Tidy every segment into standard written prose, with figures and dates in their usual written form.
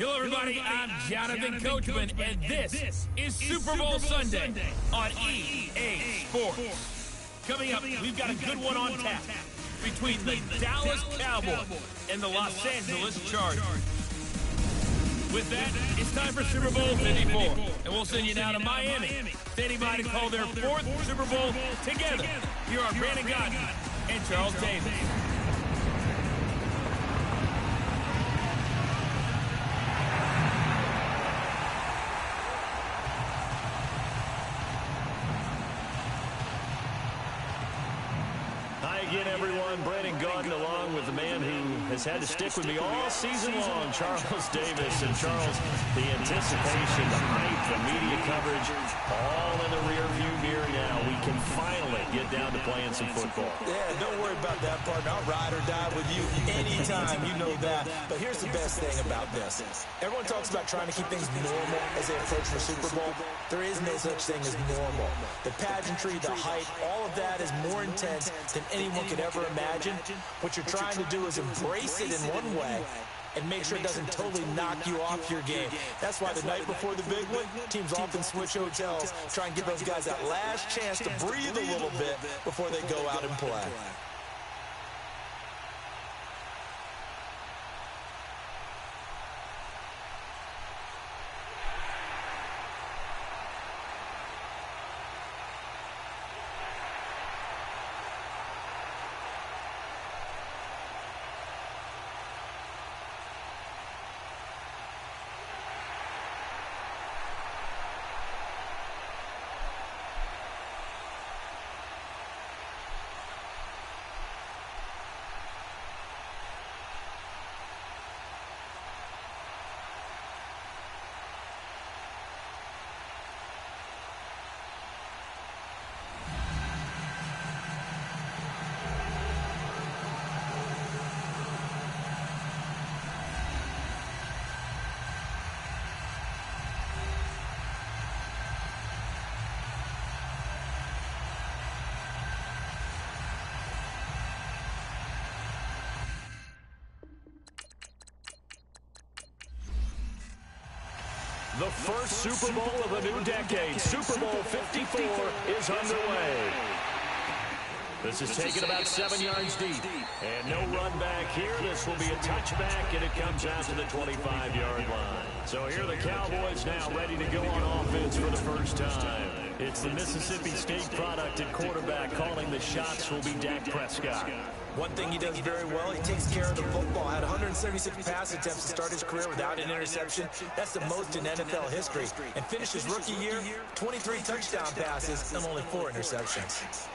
Hello, everybody. I'm Jonathan Coachman, and this is Super Bowl Sunday on EA Sports. Coming up, we've got a good one on tap between the Dallas Cowboys and the Los Angeles Chargers. With that, it's time for Super Bowl 54, and we'll send you now to Miami, standing by to call their fourth Super Bowl together. Here are Brandon Gaudin and Charles Davis. Again, everyone, Brandon Gaudin along with the man who has had to stick with me all season long, Charles Davis. And Charles, the anticipation, the hype, the media coverage, all in the rearview mirror now. We can finally get down to playing some football. Yeah, don't worry about that part. I'll ride or die with you anytime, you know that. But here's the best thing about this. Everyone talks about trying to keep things normal as they approach the Super Bowl. There is no such thing as normal. The pageantry, the hype, all of that is more intense than anyone could ever imagine. What you're trying to do is embrace it in one way and make sure it doesn't totally knock you off your game. That's why the night before the big one, teams often switch hotels, try and give those guys that last chance to breathe a little bit before they go out and play. The first Super Bowl of a new decade, Super Bowl 54, is underway. This is taken about 7 yards deep. And no run back here. This will be a touchback, and it comes out to the 25-yard line. So here are the Cowboys now ready to go on offense for the first time. It's the Mississippi State product at quarterback. Calling the shots will be Dak Prescott. One thing he does very well, he takes care of the football. Had 176 pass attempts to start his career without an interception. That's the most in NFL history. And finished his rookie year, 23 touchdown passes and only 4 interceptions.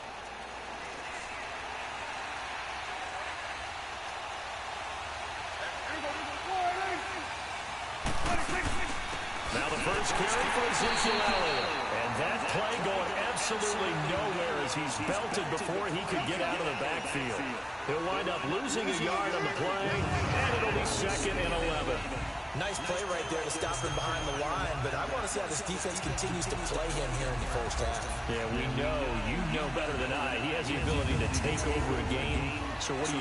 Now the first carry for Ezekiel Elliott. And that play going absolutely nowhere as he's belted before he could get out of the backfield. He'll wind up losing a yard on the play, and it'll be 2nd and 11. Nice play right there to stop him behind the line, but I want to see how this defense continues to play him here in the first half. Yeah, we know. You know better than I. He has the ability to take over a game. So what do?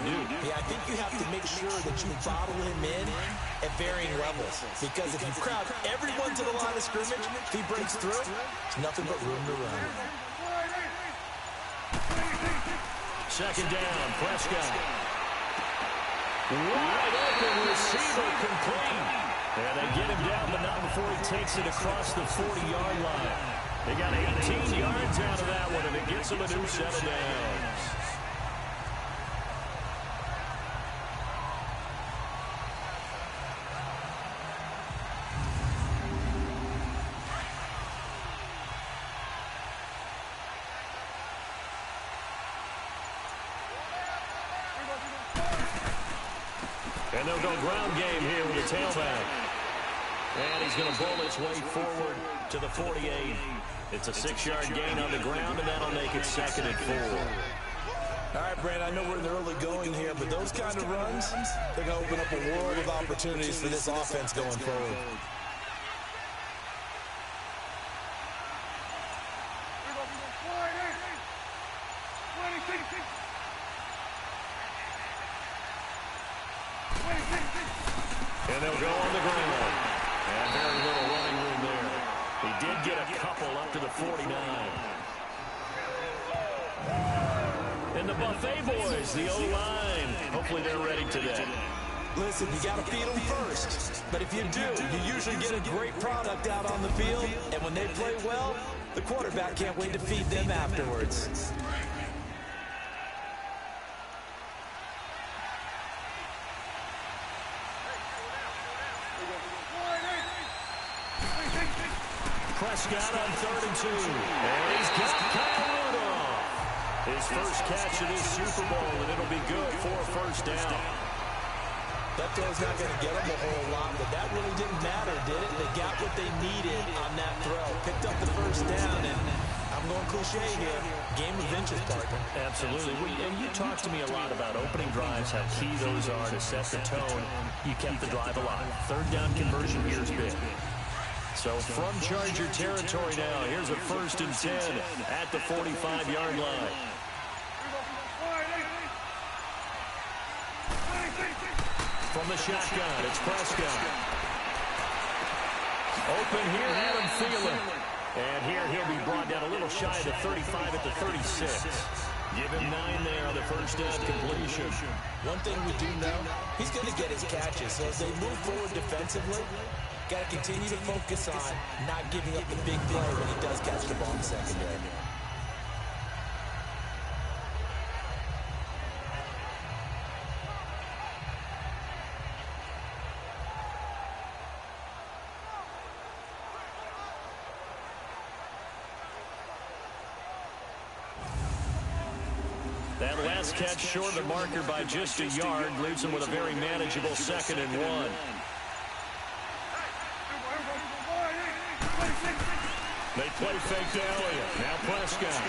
Yeah, I think you have to make sure that you bottle him in at varying levels. Because if you crowd everyone to the line of scrimmage, if he breaks through, it's nothing but room to run. 2nd down, Prescott. Wide open receiver complete. And they get him down, but not before he takes it across the 40-yard line. They got 18 yards out of that one, and it gets them a new set of downs. And they'll go ground game here with the tailback. And he's going to bowl his way forward to the 48. It's a 6-yard gain on the ground, and that'll make it 2nd and 4. All right, Brand, I know we're in the early going here, but those kind of runs, they're going to open up a world of opportunities for this offense going forward. And they'll go on the ground. Cowboys, the O-line. Hopefully they're ready today. Listen, you got to feed them first. But if you do, you usually get a great product out on the field. And when they play well, the quarterback can't wait to feed them afterwards. Prescott on 3rd and 2. And he's got Kyle Rudolph. His first catch of this Super Bowl, and it'll be good for a first down. That throw's not going to get them a whole lot, but that really didn't matter, did it? They got what they needed on that throw. Picked up the first down, and I'm going cliche here. Game of inches, partner. Absolutely. And you talked to me a lot about opening drives, how key those are to set the tone. You kept the drive alive. 3rd down conversion here is big. So from Charger territory now, here's a 1st and 10 at the 45-yard line. From the shotgun, it's Prescott. Open here, Adam Thielen. And here he'll be brought down a little shy of the 35 at the 36. Give him 9 there on the first down completion. One thing we do know, he's going to get his catches. So as they move forward defensively, got to continue to focus on not giving up the big play when he does catch the ball in the secondary. That last catch short of the marker by just a yard leaves him with a very manageable 2nd and 1. They play fake to Elliott. Now Prescott.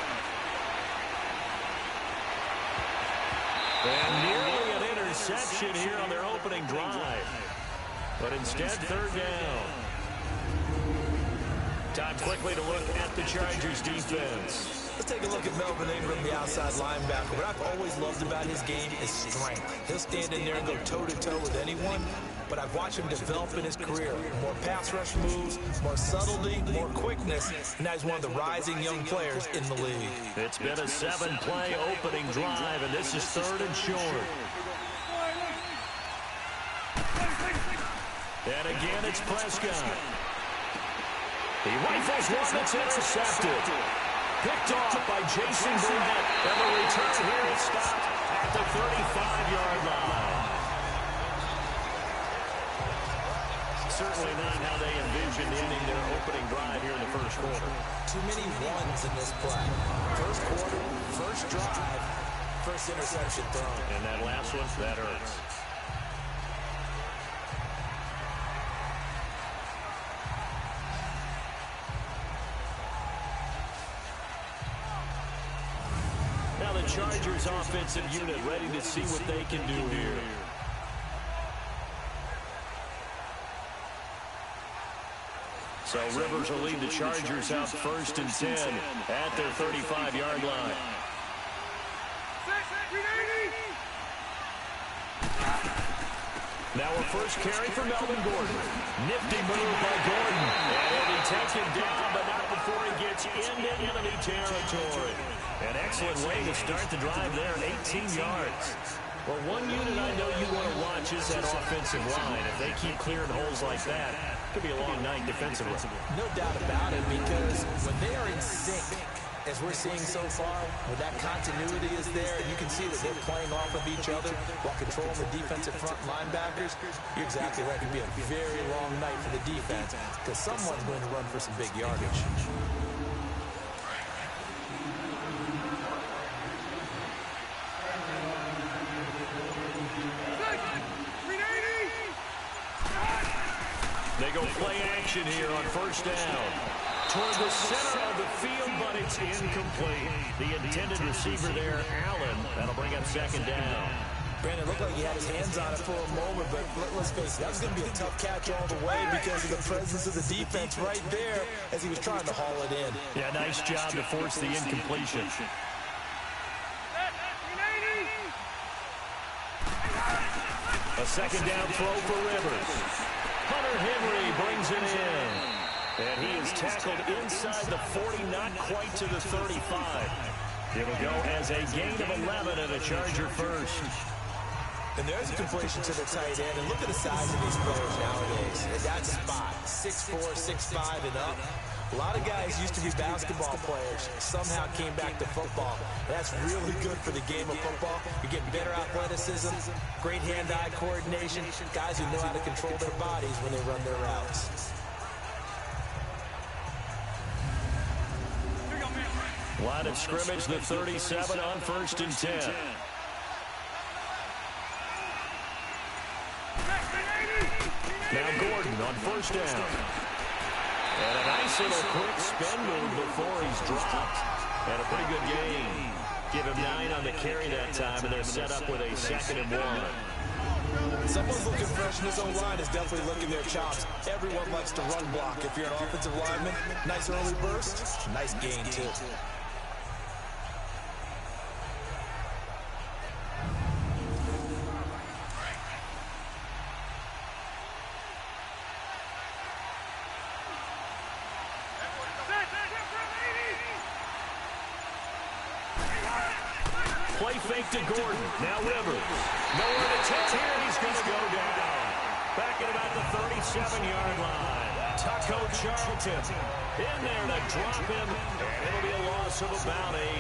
And nearly an interception here on their opening drive. But instead, 3rd down. Time quickly to look at the Chargers defense. Let's take a look at Melvin Ingram, the outside linebacker. What I've always loved about his game is strength. He'll stand in there and go toe-to-toe with anyone, but I've watched him develop in his career. More pass rush moves, more subtlety, more quickness, and now he's one of the rising young players in the league. It's been a 7-play opening drive, and this is 3rd and short. And again, it's Prescott. He rifles one that's intercepted. Picked off by Jason Burnett, and the return here is stopped at the 35-yard line. Certainly not how they envisioned ending their opening drive here in the first quarter. Too many ones in this play. First quarter, first drive, first interception thrown. And that last one, that hurts. Chargers offensive unit ready to see what they can do here. So Rivers will lead the Chargers out 1st and 10 at their 35-yard line. Now a first carry for Melvin Gordon. Nifty move by Gordon. And he'll be taken down, but not before he gets into enemy territory. An excellent way to start the drive there, 18 yards. Well, one unit I know you want to watch is that offensive line. If they keep clearing holes like that, it could be a long night defensively. No doubt about it, because when they are in sync, as we're seeing so far, when that continuity is there, you can see that they're playing off of each other while controlling the defensive front linebackers. You're exactly right. It could be a very long night for the defense because someone's going to run for some big yardage. They go play action here on first down. Toward the center of the field, but it's incomplete. The intended receiver there, Allen. That'll bring up 2nd down. Brandon, it looked like he had his hands on it for a moment, but let's face it, that was going to be a tough catch all the way because of the presence of the defense right there as he was trying to haul it in. Yeah, nice job to force the incompletion. A 2nd down throw for Rivers. Hunter Henry brings it in. And he is tackled inside the 40, not quite to the 35. It'll go as a gain of 11 and a Charger first. And there's a completion to the tight end. And look at the size of these players nowadays. In that spot, 6'4", 6'5", and up. A lot of guys used to be basketball players, somehow came back to football. That's really good for the game of football. You get better athleticism, great hand-eye coordination, guys who know how to control their bodies when they run their routes. Line of scrimmage, the 37 on 1st and 10. Now Gordon on 1st down. And a nice little quick spin move before he's dropped. And a pretty good gain. Give him 9 on the carry that time, and they're set up with a 2nd and 1. Someone's looking fresh, and his own line is definitely looking their chops. Everyone likes to run block. If you're an offensive lineman, nice early burst, nice gain too. Play fake to Gordon. Now Rivers. Nowhere to touch here, and he's going to go down. Back at about the 37-yard line. Taco Charlton in there to drop him, and it'll be a loss of about 8.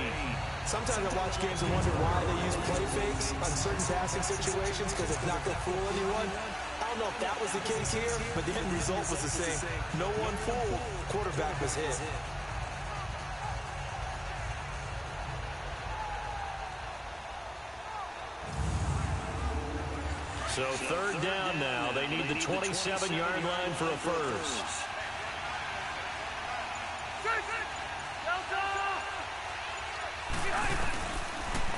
Sometimes I watch games and wonder why they use play fakes on certain passing situations because it's not going to fool anyone. I don't know if that was the case here, but the end result was the same. No one fooled. Quarterback was hit. So 3rd down now. They need the 27-yard line for a first.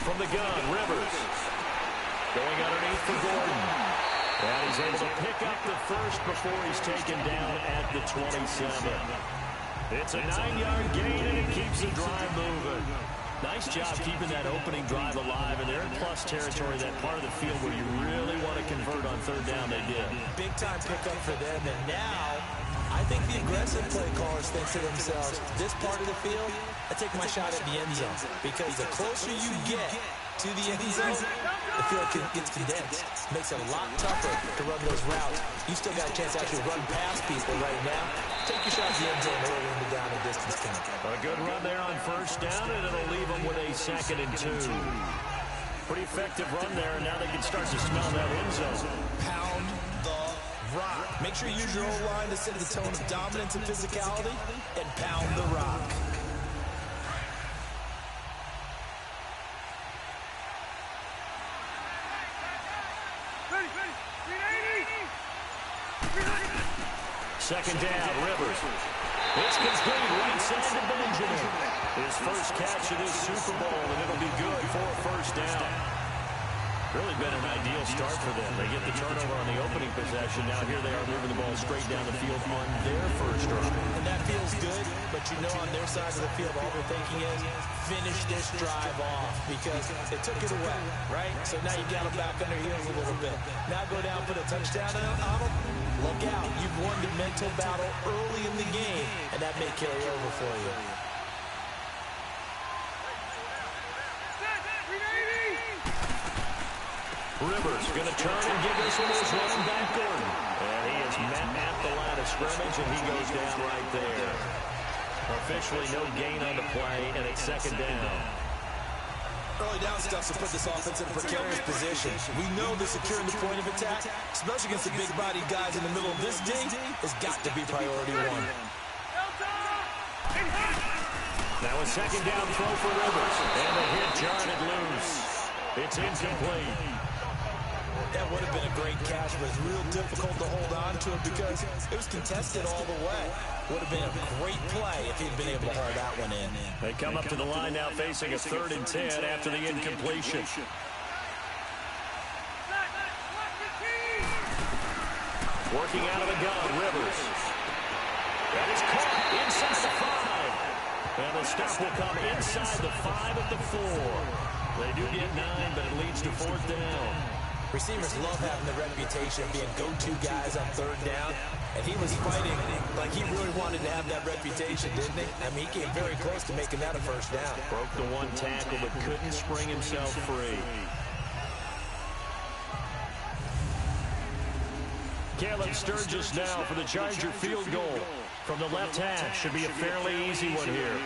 From the gun, Rivers. Going underneath for Gordon. And he's able to pick up the first before he's taken down at the 27. It's a 9-yard gain, and it keeps the drive moving. Nice job keeping that opening drive alive, and they're in plus territory, that part of the field where you really want to convert on 3rd down. They did. Big time pickup for them, and now I think the aggressive play callers think to themselves, this part of the field, I take my shot at the end zone, because the closer you get to the end zone, the field gets condensed. Makes it a lot tougher to run those routes. You still got a chance to actually run past people right now. Take your shot at the end zone early in the down and distance count. A good run there on 1st down, and it'll leave them with a 2nd and 2. Pretty effective run there, and now they can start to smell that end zone. Pound the rock. Make sure you use your O-line to set the tone of dominance and physicality, and pound the rock. Second down, Rivers. It's complete right side to Benjamin. His first catch of this Super Bowl, and it'll be good for a 1st down. Really been an ideal start for them. They get the turnover on the opening possession. Now here they are moving the ball straight down the field on their first drive. And that feels good, but you know on their side of the field, all they're thinking is finish this drive off because they took it away, right? So now you got them back on their heels a little bit. Now go down, put a touchdown on them. Look out. You've won the mental battle early in the game, and that may carry over for you. Rivers going to turn and give this one to his running back, Gordon. And he is met at the line of scrimmage, and he goes down right there. Officially no gain on the play, and it's 2nd down. Early down stuff to put this offense in a precarious position. We know that securing the point of attack, especially against the big-bodied guys in the middle of this ding, has got to be priority 1. Now a 2nd down throw for Rivers, and the hit jarred it loose. It's incomplete. That would have been a great catch, but it's real difficult to hold on to it because it was contested all the way. Would have been a great play if he'd been able to haul that one in. They come up to the line now facing a 3rd and 10 after the incompletion. Working out of the gun, Rivers. That is caught inside the 5. And the stop will come inside the 5 at the 4. They do get 9, but it leads to 4th down. Receivers love having the reputation of being go-to guys on third down, and he was fighting like he really wanted to have that reputation, didn't he? I mean, he came very close to making that a first down. Broke the one tackle but couldn't spring himself free. Caleb Sturgis now for the Charger field goal from the left hash. Should be a fairly easy one here.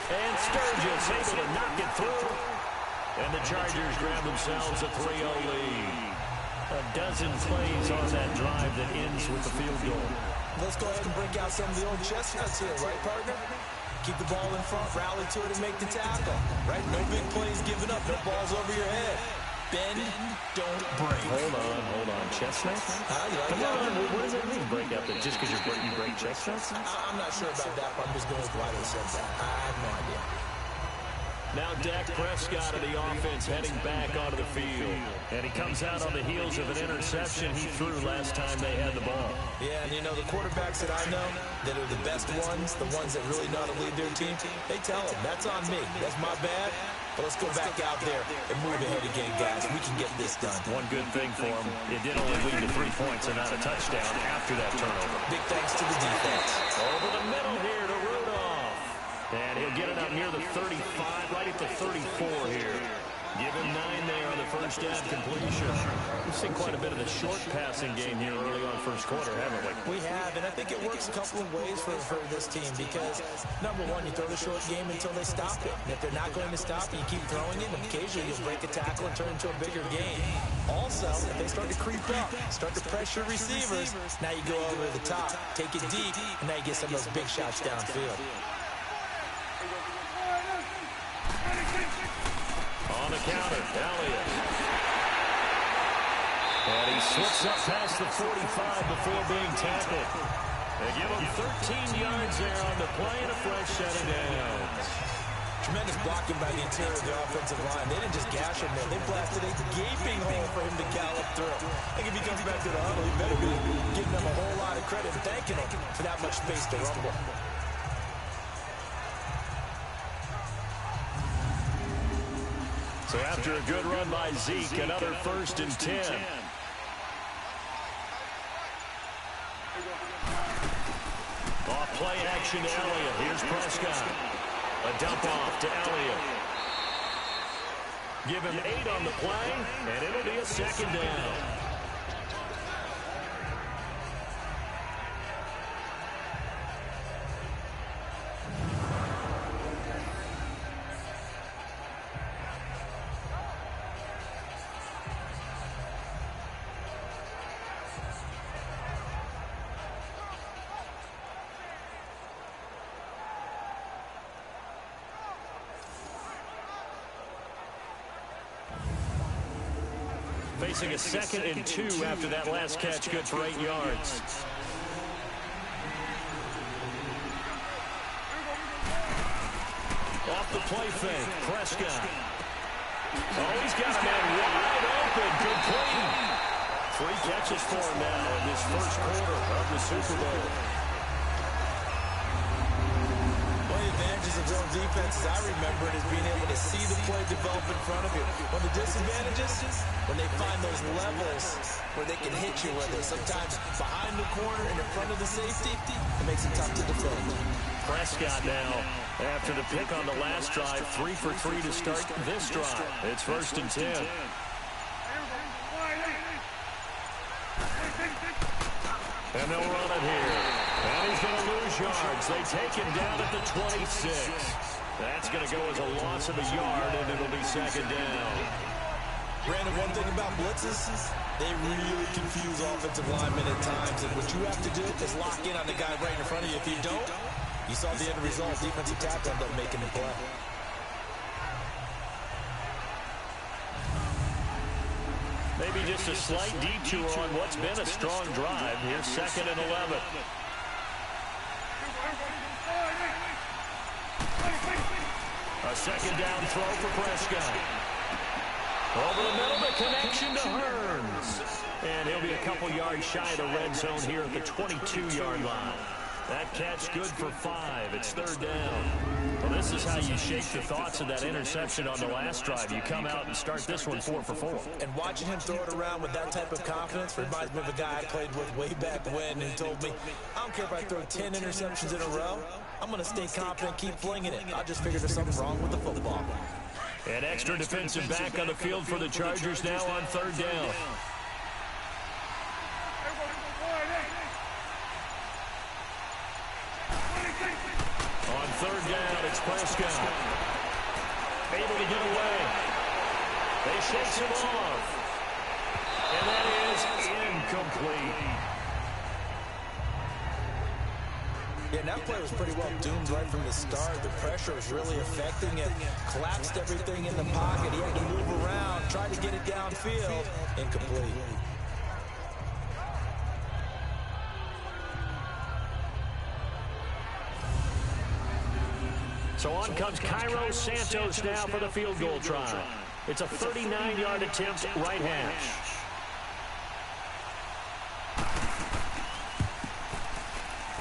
And Sturgis able to knock it through. And the Chargers grab themselves a 3-0 lead. A dozen plays on that drive that ends with the field goal. Let's go ahead and break out some of the old chestnuts here, right, partner? Keep the ball in front, rally to it, and make the tackle. Right? No big plays given up, no balls over your head. Bend, don't break. Hold on. Chestnuts? Come on, what does that mean, break up? That just because you break chestnuts? I'm not sure about that, but I'm just going with why they said that. I have no idea. Now Dak Prescott of the offense heading back onto the field. And he comes out on the heels of an interception he threw last time they had the ball. Yeah, and you know, the quarterbacks that I know that are the best ones, the ones that really know how to lead their team, they tell them, that's on me. That's my bad. But let's go back out there and move ahead again, guys. We can get this done. One good thing for him, it did only lead to 3 points and not a touchdown after that turnover. Big thanks to the defense. Over the middle here to Rudolph. And he'll get it up near the 35, right at the 34 here. Give him 9 there on the first down completion. We've seen quite a bit of the short passing game here early on first quarter, haven't we? We have, and I think it works a couple of ways for this team because, number one, you throw the short game until they stop it. And if they're not going to stop it, you keep throwing it, and occasionally you'll break a tackle and turn it into a bigger game. Also, if they start to creep up, start to pressure receivers, now you go over the top, take it deep, and now you get some of those big shots downfield. On the counter, Elliott. And he slips up past the 45 before being tackled. They give him 13 yards there on the play and a fresh set of downs. Tremendous blocking by the interior of the offensive line. They didn't just gash him there. They blasted a gaping hole for him to gallop through. I think if he comes back to the huddle, he better be giving them a whole lot of credit and thanking him for that much space to rumble. So after a good run by Zeke, another 1st and 10. Off play action to Elliott. Here's Prescott. A dump off to Elliott. Give him 8 on the play, and it'll be a 2nd down. Facing a 2nd and 2 after that last catch, good for 8 yards. Off the play fake, Prescott. Oh, he's got a man wide open, complete. 3 catches for him now in this first quarter of the Super Bowl. Of zone defense, as I remember it, is being able to see the play develop in front of you. One of the disadvantages, when they find those levels where they can hit you with it, sometimes behind the corner and in front of the safety, it makes it tough to defend. Prescott now, after the pick on the last drive, 3 for 3 to start this drive. It's 1st and 10. And they'll run it here. And he's going to lose yards. They take him down at the 26. That's going to go as a loss of a yard, and it'll be 2nd down. Brandon, one thing about blitzes, they really confuse offensive linemen at times. And what you have to do is lock in on the guy right in front of you. If you don't, you saw the end result. Defensive tackle ended up making the play. Maybe just a slight detour on what's been a strong drive. Here's 2nd and 11. A 2nd down throw for Prescott. Over the middle, the connection to Hearns. And he'll be a couple yards shy of the red zone here at the 22-yard line. That catch good for 5. It's 3rd down. Well, this is how you shake the thoughts of that interception on the last drive. You come out and start this one 4 for 4. And watching him throw it around with that type of confidence reminds me of a guy I played with way back when who told me, I don't care if I throw 10 interceptions in a row. I'm going to stay confident, keep flinging it. I just figured there's something wrong with the football. An extra defensive back on the field for the Chargers now on 3rd down. On 3rd down, it's Prescott. Able to get away. They shakes him off. And that is incomplete. Yeah, and that play was pretty well doomed right from the start. The pressure was really affecting it. Collapsed everything in the pocket. He had to move around, try to get it downfield. Incomplete. So on comes Cairo Santos now for the field goal try. It's a 39-yard attempt, right hash.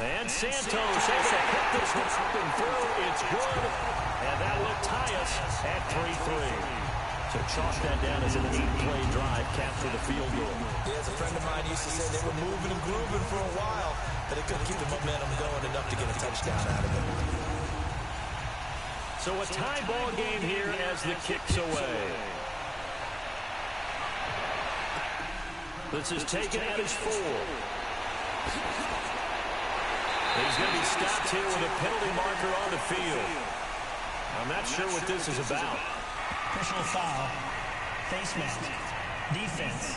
And Santos able to hit this one up and through. It's good. And that will tie us at 3-3. So chalk that down as an 8-play drive, capture the field goal. Yeah, as a friend of mine used to say, they were moving and grooving for a while, but they couldn't keep the momentum going enough to get a touchdown out of it. So a tie ball game here as the kick's away. This is taken at his 4. He's going to be stopped here with a penalty marker on the field. I'm not sure what this is about. Personal foul. Face mask. Defense.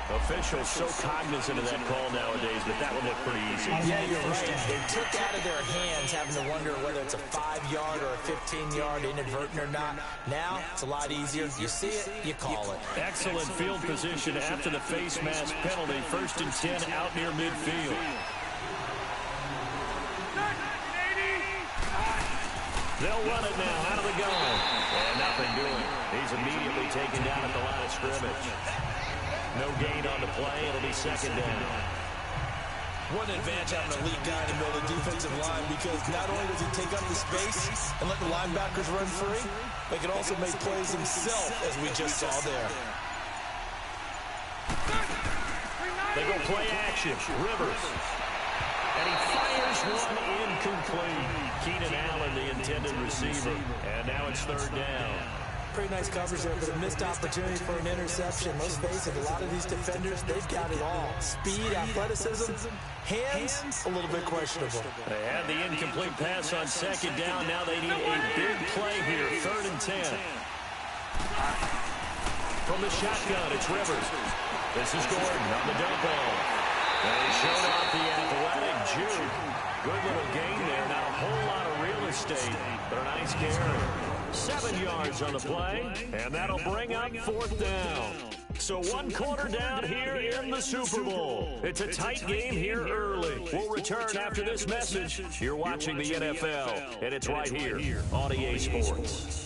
Officials so cognizant of that call nowadays, but that one looked pretty easy. Yeah, you're right. They took out of their hands having to wonder whether it's a 5-yard or a 15-yard inadvertent or not. Now, it's a lot easier. You see it, you call it. Excellent field position after the face mask penalty. 1st and 10 out near midfield. They'll run it now out of the gun. And nothing doing. He's immediately taken down at the line of scrimmage. No gain on the play. It'll be 2nd down. What an advantage having an elite guy in the middle of the defensive line, because not only does he take up the space and let the linebackers run free, but he can also make plays himself, as we just saw there. They go play action. Rivers. And he fires one incomplete. Keenan Allen, the intended receiver. And now it's 3rd down. Pretty nice coverage there, but a missed opportunity for an interception. Let's face it, a lot of these defenders, they've got it all. Speed, athleticism, hands, a little bit questionable. They had the incomplete pass on 2nd down. Now they need a big play here. 3rd and 10. From the shotgun, it's Rivers. This is Gordon on the dump off. And he showed off the athletic juke. Good little gain there. Not a whole lot of real estate, but a nice carry. 7 yards on the play, and that'll bring up 4th down. So 1 quarter down here in the Super Bowl. It's a tight game here early. We'll return after this message. You're watching the NFL, and it's right here on EA Sports.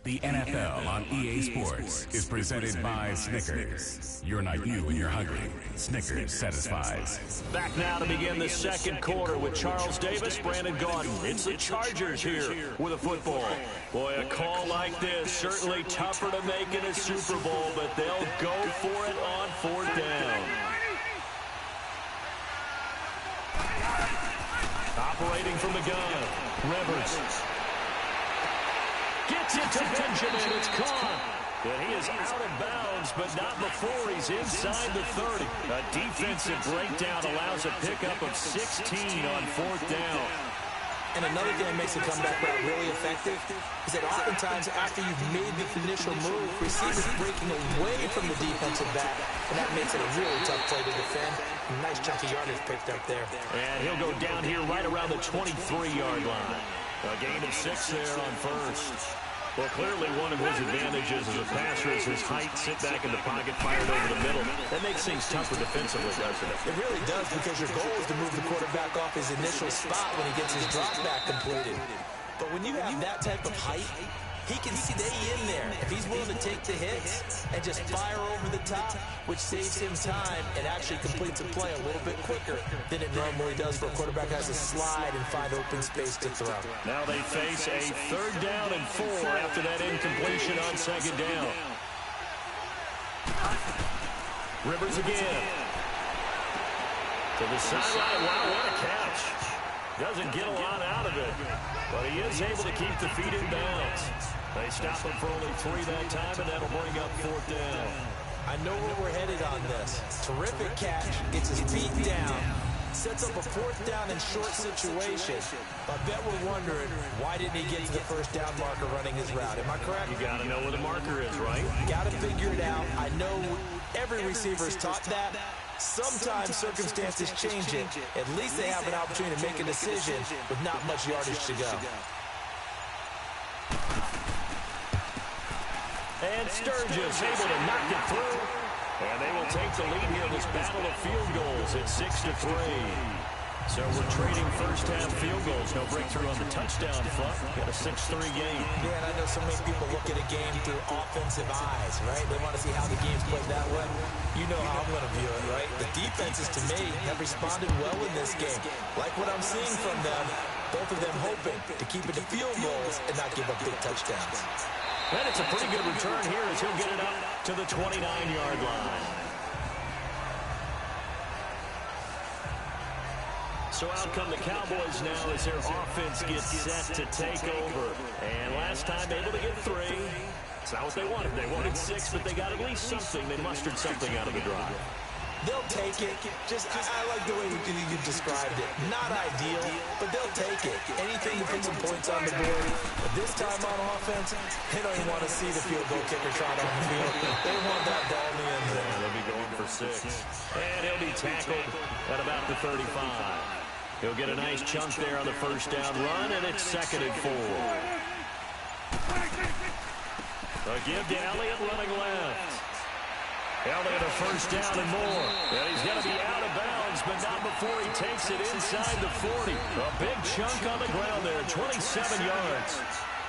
The NFL on EA Sports is presented by Snickers. You're not you when you're hungry. Snickers satisfies. Back now to begin the 2nd quarter with Charles Davis, Brandon Gaudin. It's the Chargers here with a football. Boy, a call like this, certainly tougher to make in a Super Bowl, but they'll go for it on 4th down. Operating from the gun, Rivers. Gets it to Benjamin. It's caught. And he is out of bounds, but not before he's inside the 30. A defensive breakdown allows a pickup of 16 on 4th down. And another thing that makes the comeback route really effective is that oftentimes after you've made the initial move, receivers breaking away from the defensive back, and that makes it a really tough play to defend. A nice chunk of yardage picked up there. And he'll go down here right around the 23-yard line. A gain of 6 there on 1st. Well, clearly one of his advantages as a passer is his height, sit back in the pocket, fired over the middle. That makes things tougher defensively, doesn't it? It really does, because your goal is to move the quarterback off his initial spot when he gets his drop back completed. But when you have that type of height, he can stay in there. If he's willing to take the hits and just fire over the top, which saves him time and actually completes a play a little bit quicker than it normally does for a quarterback who has to slide and find open space to throw. Now they face a 3rd down and 4 after that incompletion on 2nd down. Rivers again. To the sideline. Wow, what a catch. Doesn't get a lot out of it, but he is able to keep the feet in bounds. They stop him for only 3 that time, and that'll bring up 4th down. I know where we're headed on this. Terrific catch, gets his feet down, sets up a 4th down and short situation. I bet we're wondering, why didn't he get to the 1st down marker running his route? Am I correct? You got to know where the marker is, right? Got to figure it out. I know every receiver is taught that. Sometimes circumstances change it. At least they have an opportunity to make a decision with not much yardage to go. And Sturgis able to knock it through. And they will take the lead here in this battle of field goals at 6-3. So we're trading first-half field goals. No breakthrough on the touchdown front. Got a 6-3 game. Yeah, and I know so many people look at a game through offensive eyes, right? They want to see how the game's played that way. You know how I'm going to view it, right? The defenses, to me, have responded well in this game. Like what I'm seeing from them, both of them hoping to keep it to field goals and not give up big touchdowns. And it's a pretty good return here as he'll get it up to the 29-yard line. So out come the Cowboys now as their offense gets set to take over. And last time able to get 3. It's not what they wanted. They wanted 6, but they got at least something. They mustered something out of the drive. They'll take it. I like the way you described it. Not ideal, but they'll take it. Anything to put some points on the board. But this time on offense, they don't even want to see the field goal kicker trot on the field. They want that ball in the end zone. They'll be going for 6. And he'll be tackled at about the 35. He'll get a nice chunk there on the 1st down run, and it's 2nd and 4. A give to Elliott running left. Elliott a 1st down and more. And he's going to be out of bounds, but not before he takes it inside the 40. A big chunk on the ground there, 27 yards.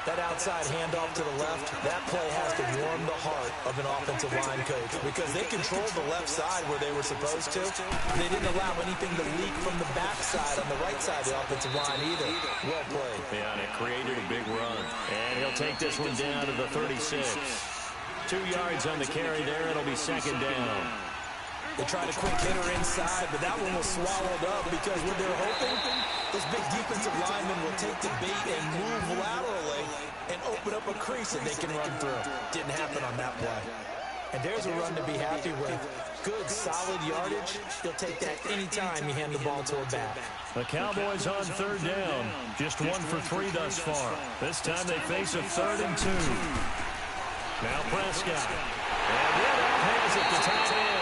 That outside handoff to the left, that play has to warm the heart of an offensive line coach because they controlled the left side where they were supposed to. They didn't allow anything to leak from the backside on the right side of the offensive line either. Well played. Yeah, and it created a big run. And he'll take this one down to the 36. 2 yards on the carry there. It'll be 2nd down. They tried a quick hitter inside, but that one was swallowed up because what they're hoping, those big defensive linemen will take the bait and move laterally and open up a crease that they can run through. Didn't happen on that play. And there's a run to be happy with. Good, solid yardage. He'll take that anytime you hand the ball to a back. The Cowboys on 3rd down. Just 1 for 3 thus far. This time they face a 3rd and 2. Now Prescott. And Woodard has it to tight end.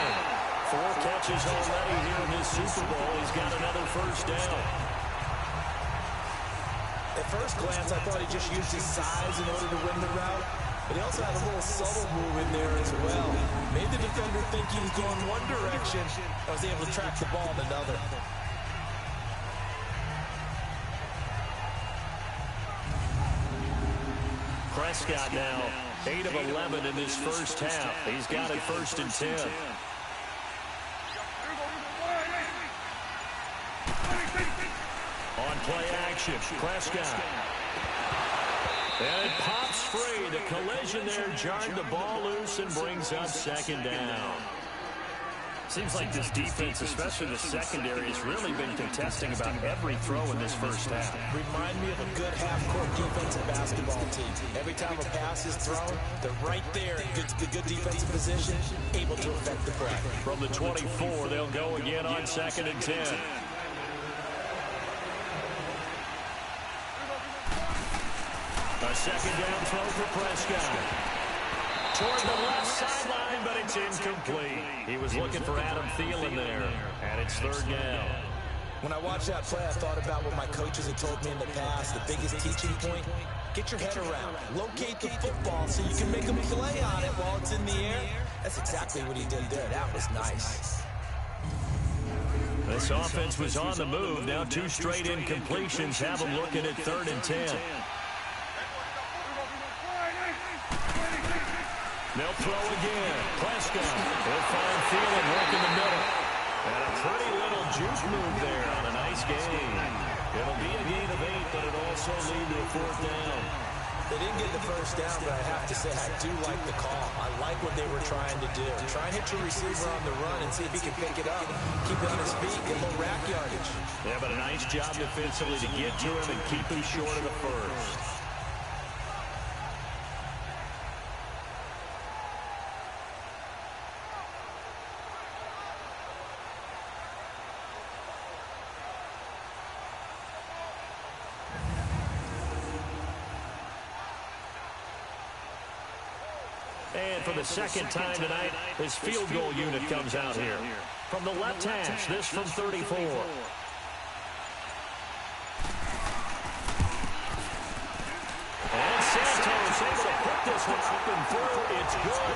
4 catches already here in this Super Bowl. He's got another 1st down. At first glance, I thought he just used his size in order to win the route. But he also had a little subtle move in there as well. Made the defender think he was going one direction and was able to track the ball in another. Prescott now 8 of 11 in this 1st half. He's got it 1st and 10. On play action, Prescott. And it pops free. The collision there jarred the ball loose and brings up 2nd down. Seems like this defense, especially the secondary, has really been contesting about every throw in this 1st half. Remind me of a good half-court defensive basketball team. Every time a pass is thrown, they're right there in good defensive position, able to affect the play. From the 24, they'll go again on 2nd and 10. A 2nd down throw for Prescott. Toward the left sideline, but it's incomplete. He was looking for Adam Thielen there, and it's 3rd down. When I watched that play, I thought about what my coaches had told me in the past. The biggest teaching point, get your head around. Locate the football so you can make a play on it while it's in the air. That's exactly what he did there. That was nice. This offense was on the move. Now 2 straight incompletions have them looking at 3rd and 10. They'll throw again. Prescott will find Thielen working the middle. And a pretty little juke move there on a nice gain. It'll be a gain of 8, but it'll also lead to a 4th down. They didn't get the first down, but I have to say I do like the call. I like what they were trying to do. Try and hit your receiver on the run and see if he can pick it up. Keep it on his feet, get a little rack yardage. Yeah, but a nice job defensively to get to him and keep him short of the first. And for the second time tonight, his field goal unit comes out here. From the left hash, this from 34. And Santos able to put this one up and through. It's good.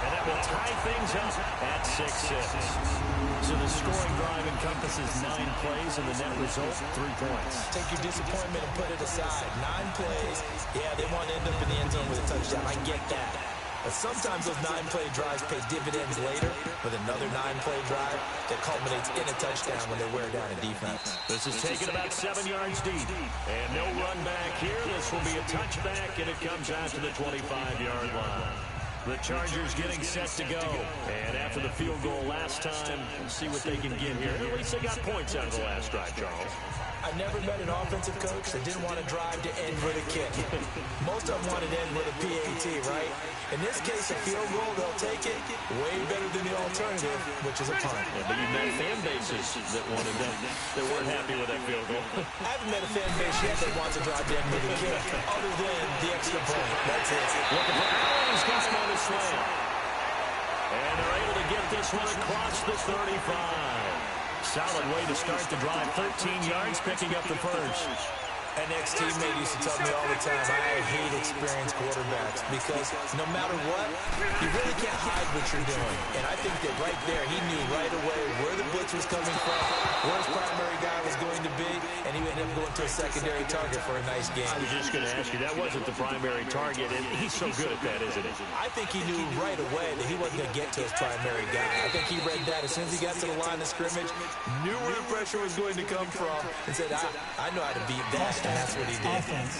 And that will tie things up at 6-6. So the scoring drive encompasses 9 plays, and the net result, 3 points. Take your disappointment and put it aside. 9 plays. Yeah, they want to end up in the end zone with a touchdown. I get that. But sometimes those 9-play drives pay dividends later with another 9-play drive that culminates in a touchdown when they wear down a defense. This is taken about 7 yards deep. And no run back here. This will be a touchback, and it comes out to the 25-yard line. The Chargers getting set to go. And after the field goal last time, we'll see what they can get here. At least they got points out of the last drive, Charles. I've never met an offensive coach that didn't want to drive to end with a kick. Most of them wanted to end with a PAT, right? In this case, a field goal, they'll take it way better than the alternative, which is a punt. Yeah, but you've met fan bases that wanted them, that weren't happy with that field goal. I haven't met a fan base yet that wants to drive to end with a kick, other than the extra point. That's it. Looking for Allen. He's got him on the slam. And they're able to get this one across the 35. Solid way to start the drive. 13 yards, picking up the first. An ex-teammate used to tell me all the time, I hate experienced quarterbacks because no matter what, you really can't hide what you're doing. And I think that right there, he knew right away where the blitz was coming from, where his primary guy was going to be, and he ended up going to a secondary target for a nice game. I was just going to ask you, that wasn't the primary target, and he's so good at that, isn't he? I think he knew right away that he wasn't going to get to his primary guy. I think he read that as soon as he got to the line of scrimmage, knew where the pressure was going to come from, and said, I know how to beat that. And that's what he did. Offense.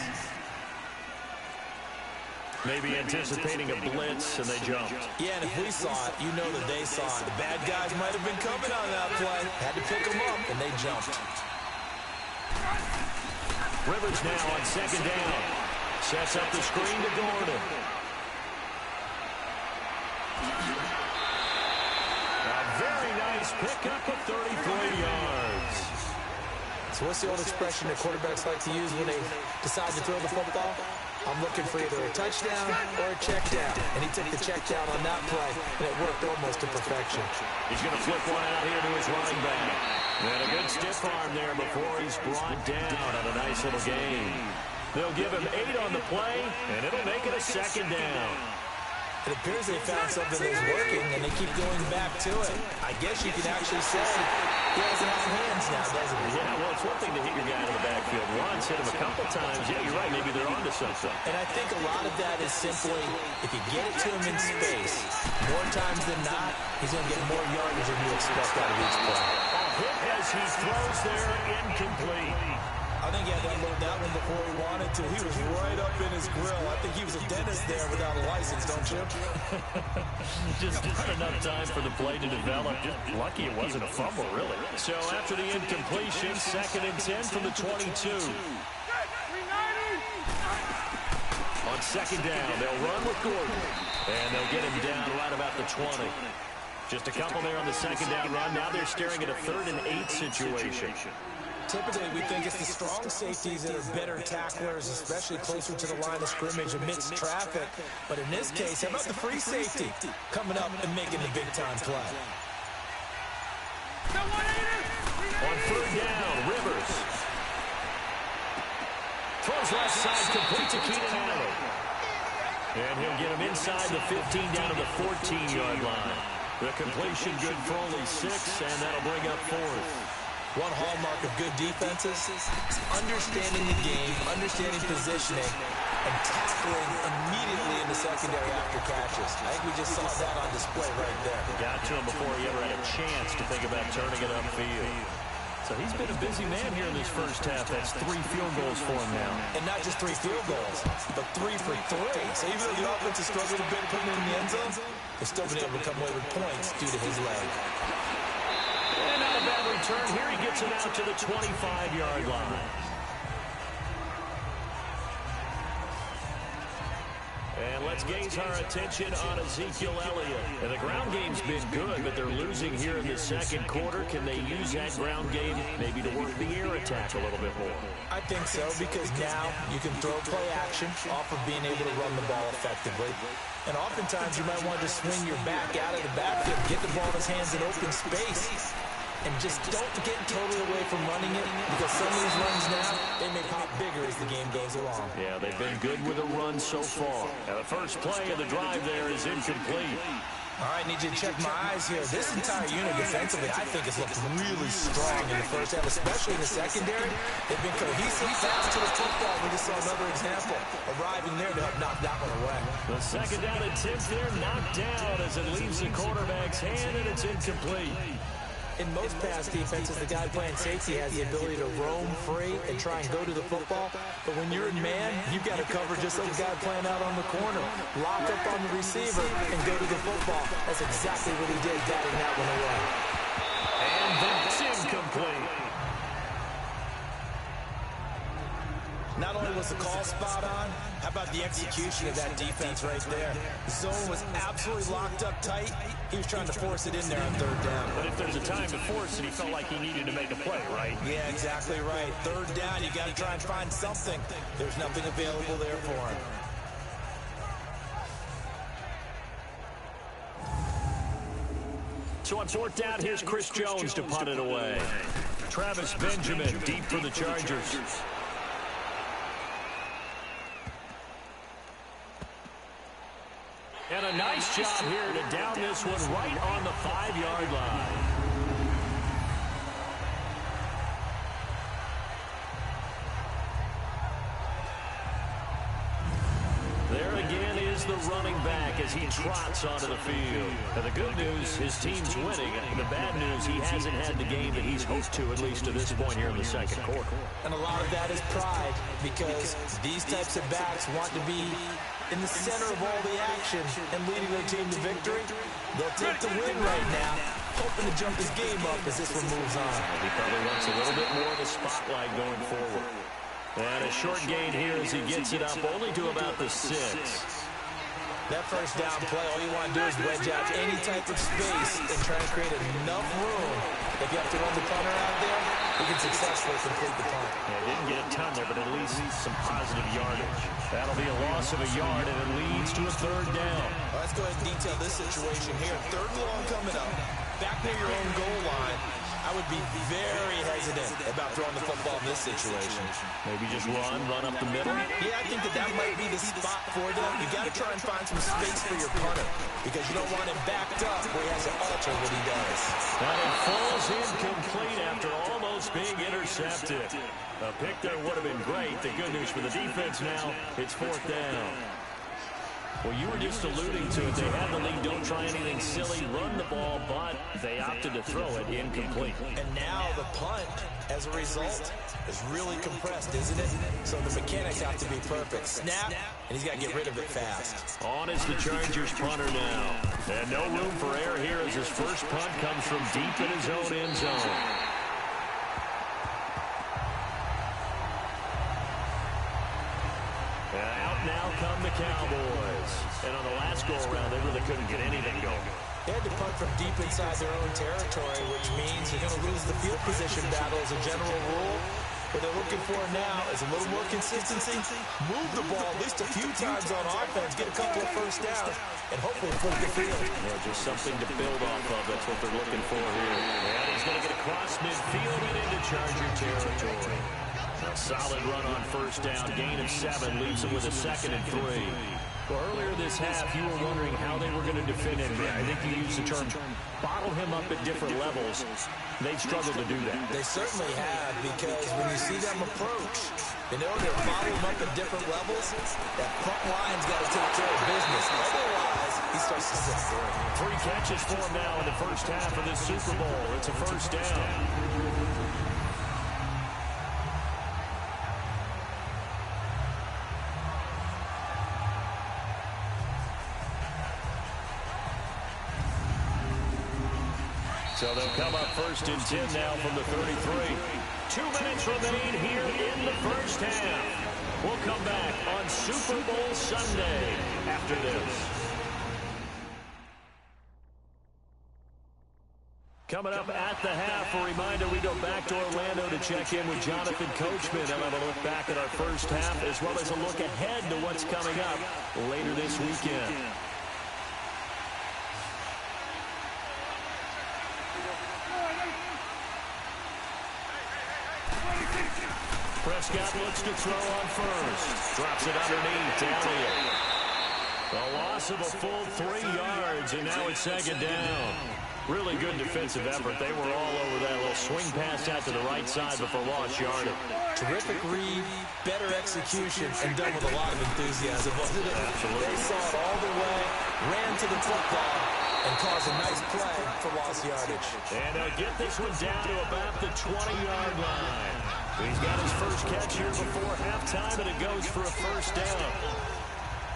Maybe anticipating a blitz, and they jumped. Yeah, and if we saw it, you know that they saw it. The bad guys might have been coming on that play. Had to pick them up, and they jumped. Rivers now on second down. Sets up the screen to Gordon. A very nice pickup of 33 yards. So what's the old expression that quarterbacks like to use when they decide to throw the football? I'm looking for either a touchdown or a check down. And he took the check down on that play, and it worked almost to perfection. He's going to flip one out here to his running back. And a good stiff arm there before he's brought down on a nice little gain. They'll give him 8 on the play, and it'll make it a second down. It appears they found something that's working, and they keep going back to it. I guess you can actually say he has enough hands now, doesn't he? Yeah, well, it's one thing to hit your guy in the backfield once, hit him a couple times. Yeah, you're right. Maybe they're onto something. And I think a lot of that is simply, if you get it to him in space, more times than not, he's going to get more yardage than you expect out of each play. A hit as he throws there, incomplete. I think he had to unload that one before he wanted to. He was right up in his grill. I think he was a dentist there without a license, don't you? Just not enough time for the play to develop. Just lucky it wasn't a fumble, really. So after the incompletion, 2nd and 10 from the 22. On second down, they'll run with Gordon. And they'll get him down right about the 20. Just a couple there on the second down run. Now they're staring at a 3rd and 8 situation. Typically, we think it's the strong safeties that are better tacklers, especially closer to the line of scrimmage amidst traffic. But in this case, how about the free safety coming up and making the big-time play? On 3rd down, Rivers. Throws left side, complete to Keenan Allen. And he'll get him inside the 15 down to the 14-yard line. The completion good for only 6, and that'll bring up 4th. One hallmark of good defenses is understanding the game, understanding positioning, and tackling immediately in the secondary after catches. I think we just saw that on display right there. Got to him before he ever had a chance to think about turning it upfield. So he's been a busy man here in this first half. That's 3 field goals for him now. And not just 3 field goals, but 3 for 3. So even though the offense has struggled a bit putting it in the end zone, they've still been able to come away with points due to his leg. And not a bad return. Here he gets it out to the 25-yard line. And let's gaze our attention on Ezekiel Elliott. And the ground game's been good, but they're losing here in the second quarter. Can they use that ground game maybe to work the air attack a little bit more? I think so, because now you can throw play action off of being able to run the ball effectively. And oftentimes you might want to swing your back out of the backfield, get the ball in his hands in open space. And just don't get totally away from running it, because some of these runs now, they may pop bigger as the game goes along. Yeah, they've been good with a run so far. Now the first play of the drive there is incomplete. All right, need you to check my eyes here. This entire unit defensively, I think, has looked really strong in the first half, especially in the secondary. They've been cohesive, fast to the football. We just saw another example arriving there to help knock that one away. The second down attempt there knocked down as it leaves the quarterback's hand, and it's incomplete. In most pass defenses, the guy playing safety has the ability to roam free and try and go to the football. But when you're in man, you've got to cover just like the guy playing out on the corner. Lock up on the receiver and go to the football. That's exactly what he did, batting that one away. And that's incomplete. Not only was the call spot on, how about the execution of that defense right there? The zone was absolutely locked up tight. He was trying to force it in there on third down. But if there's a time to force it, he felt like he needed to make a play, right? Yeah, exactly right. Third down, you got to try and find something. There's nothing available there for him. So on fourth down, here's Chris Jones to punt it away. Travis Benjamin deep for the Chargers. And a nice job here to down this one right on the 5-yard line. There again is the running back as he trots onto the field. And the good news, his team's winning. And the bad news, he hasn't had the game that he's hoped to, at least to this point here in the second quarter. And a lot of that is pride, because these types of backs want to be in the center of all the action and leading their team to victory. They'll take the win right now, hoping to jump his game up as this one moves on. He probably wants a little bit more of the spotlight going forward. And a short gain here as he gets it up only to about the 6. That first down play, all you want to do is wedge out any type of space and try and create enough room. If you have to run the punter out there, he can successfully complete the punt. Yeah, didn't get a ton there, but at least some positive yardage. That'll be a loss of a yard, and it leads to a third down. Well, let's go ahead and detail this situation here. Third and long coming up. Back near your own goal line. I would be very hesitant about throwing the football in this situation. Maybe just run up the middle? Yeah, I think that might be the spot for them. You got to try and find some space for your punter, because you don't want him backed up where he has to alter what he does. And it falls incomplete after almost being intercepted. A pick there would have been great. The good news for the defense now, it's fourth down. Well, you were just alluding to it. They had the lead. Don't try anything silly. Run the ball, but they opted to throw it incomplete. And now the punt, as a result, is really compressed, isn't it? So the mechanics have to be perfect. Snap, and he's got to get rid of it fast. On is the Chargers punter now. And no room for error here as his first punt comes from deep in his own end zone. Out now come the Cowboys. And on the last go-around, they really couldn't get anything going. They had to punt from deep inside their own territory, which means you're going to lose the field position battle as a general rule. What they're looking for now is a little more consistency. Move the ball at least a few times on offense, get a couple of first downs, and hopefully flip the field. Yeah, just something to build off of. That's what they're looking for here. And he's going to get across midfield and into Charger territory. A solid run on first down. Gain of 7 leaves him with a 2nd and 3. Well, earlier this half, you were wondering how they were going to defend him. I think you used the term bottle him up at different levels. They've struggled to do that. They certainly have, because when you see them approach, they know they're bottling him up at different levels. That front line's got to take care of business. Otherwise, he starts to sit through. 3 catches for him now in the first half of this Super Bowl. It's a first down. So they'll come up first and 10 now from the 33. 2 minutes remain here in the first half. We'll come back on Super Bowl Sunday after this. Coming up at the half, a reminder, we go back to Orlando to check in with Jonathan Coachman. He'll have a look back at our first half, as well as a look ahead to what's coming up later this weekend. Prescott looks to throw on first. Drops it underneath to Elliott. A loss of a full 3 yards, and now it's second down. Really good defensive effort. They were all over that little swing pass out to the right side before lost yardage. Terrific read, better execution, and done with a lot of enthusiasm, wasn't it? Absolutely. They saw it all the way, ran to the football, and caused a nice play for lost yardage. And they'll get this one down to about the 20-yard line. He's got his first catch here before halftime, and it goes for a first down.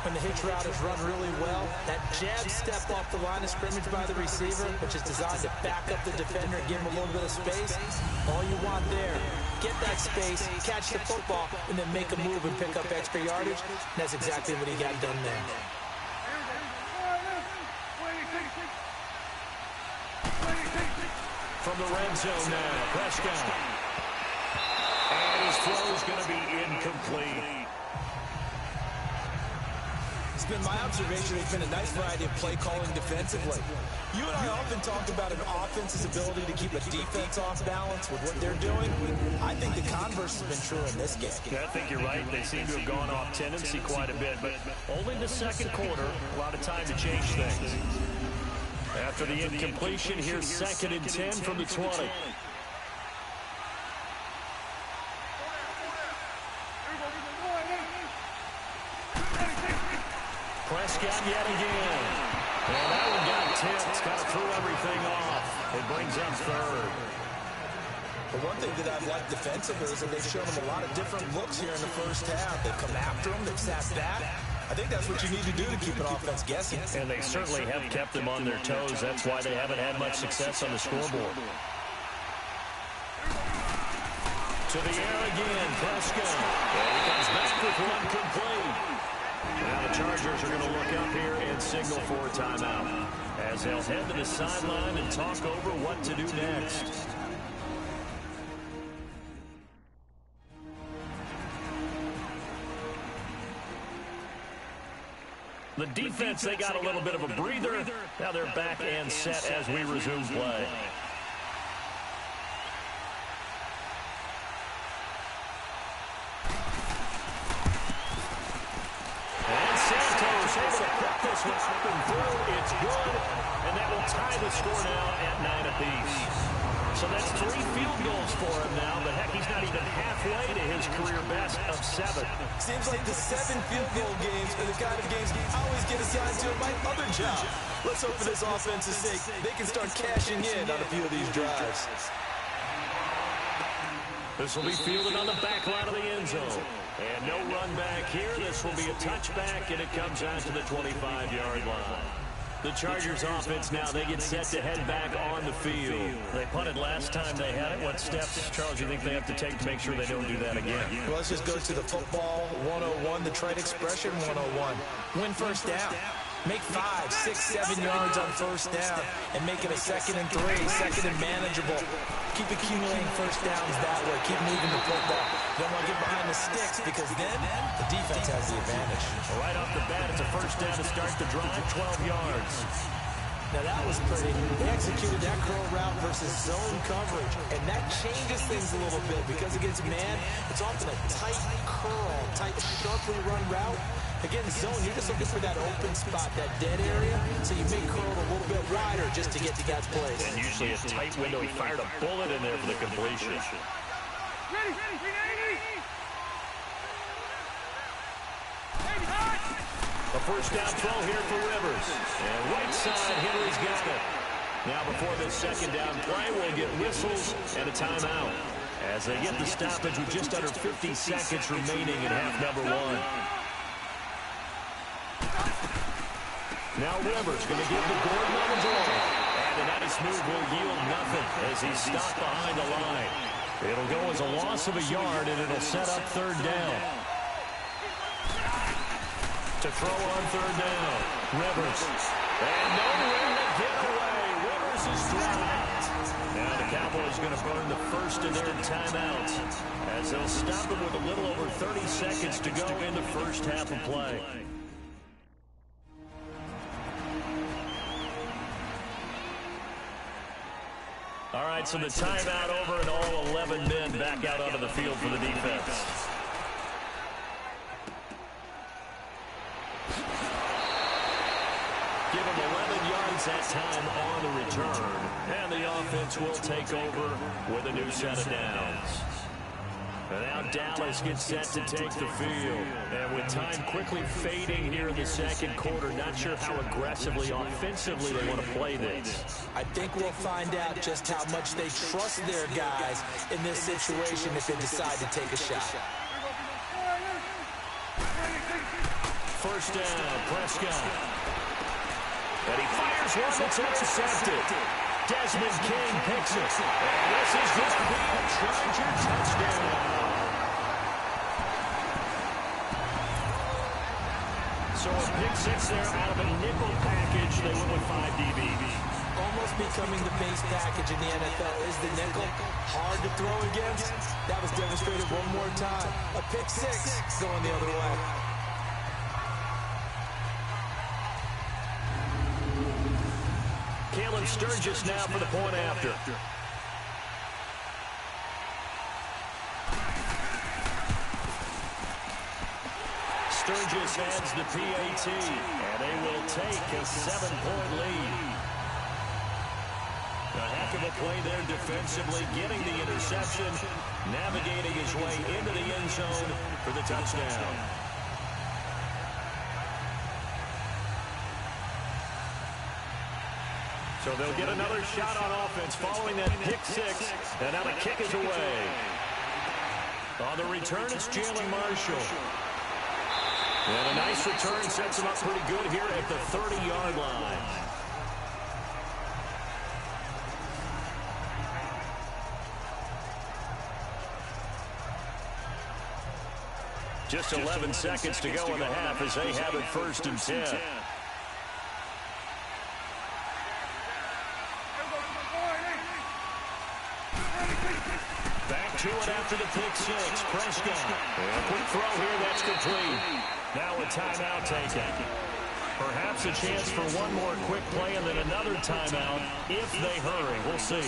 When the hitch route is run really well, that jab step off the line of scrimmage by the receiver, which is designed to back up the defender and give him a little bit of space, all you want there. Get that space, catch the football, and then make a move and pick up extra yardage. And that's exactly what he got done there. From the red zone now, Prescott. And his throw is going to be incomplete. It's been my observation there's been a nice variety of play calling defensively. You and I often talk about an offense's ability to keep a defense off balance with what they're doing. I think the converse has been true in this game. Yeah, I think you're right. They seem to have gone off tendency quite a bit, but only the second quarter, a lot of time to change things. After the incompletion, here's second and 10 from the 20. Prescott yet again. And that one got tipped. Kind of threw everything off. It brings up third. The one thing that I've liked defensively is that they've shown them a lot of different looks here in the first half. They've come after them. They've sat back. I think that's what you need to do to keep an offense guessing. And they certainly have kept them on their toes. That's why they haven't had much success on the scoreboard. To the air again, Prescott. And he comes back with one complete. Now the Chargers are going to look up here and signal for a timeout, as they'll head to the sideline and talk over what to do next. The defense, they got a little bit of a breather. Now they're back and set as we resume play. And Santos able to put this one up and through. It's good, and that will tie the score now at 9 apiece. So that's 3 field goals for him now, but heck, he's not even halfway to his career best of 7. Seems like the 7 field goal games are the kind of games you always get assigned to my other job. Let's hope for this offense's sake they can start cashing in on a few of these drives. This will be fielded on the back line of the end zone. And no run back here. This will be a touchback, and it comes out to the 25-yard line. The Chargers offense now, they get set to head back on the field. They punted last time they had it. What steps, Charles, do you think they have to take to make sure they don't do that again? Well, let's just go to the football 101, the trade expression 101. Win first down. Make 5, 6, 7 yards on first down and make it a 2nd and 3, 2nd and manageable. Keep accumulating first downs that way. Keep moving the football. You don't want to get behind the sticks because then the defense has the advantage. Right off the bat, it's a first down to start the drive, 12 yards. Now that was pretty. They executed that curl route versus zone coverage, and that changes things a little bit because against man, it's often a tight curl, tight, sharply run route. Again, zone, you're just looking for that open spot, that dead area, so you may curl it a little bit wider just to get to God's place. And usually a tight window. He fired a bullet in there for the completion. A first down throw here for Rivers. And right side, Henry's got it. Now before this second down play, we'll get whistles and a timeout as they get the stoppage with just under 50 seconds remaining in half number one. Now Rivers going to give the Gordon on the draw. And a nice move will yield nothing as he's stopped behind the line. It'll go as a loss of a yard, and it'll set up third down. To throw on third down, Rivers. And nowhere to get away. Rivers is dropped. Now the Cowboys going to burn the first of their timeouts as they'll stop him with a little over 30 seconds to go in the first half of play. All right, so the timeout over and all 11 men back out onto the field for the defense. Give him 11 yards that time on the return. And the offense will take over with a new set of downs. And now Dallas gets set to take the field. And with time quickly fading here in the second quarter, not sure how aggressively, offensively they want to play this. I think we'll find out just how much they trust their guys in this situation if they decide to take a shot. First down, Prescott. And he fires one that's intercepted. Desmond King picks it. And this is going to be a Charger touchdown. So a pick six there out of a nickel package. They went with 5 DBs. Almost becoming the base package in the NFL is the nickel. Hard to throw against. That was demonstrated one more time. A pick six going the other way. Kalen Sturgis now for the point after. Sturgis adds the PAT, and they will take a 7-point lead. A heck of a play there defensively, getting the interception, navigating his way into the end zone for the touchdown. So they'll get another shot on offense following that pick six, and now the kick is away. On the return, it's Jalen Marshall. And a nice return sets him up pretty good here at the 30-yard line. Just 11 seconds to go in the half as they have it 1st and 10. Back to it after the pick six. Prescott. A quick throw here, that's complete. Now a timeout taken. Perhaps a chance for one more quick play and then another timeout if they hurry. We'll see.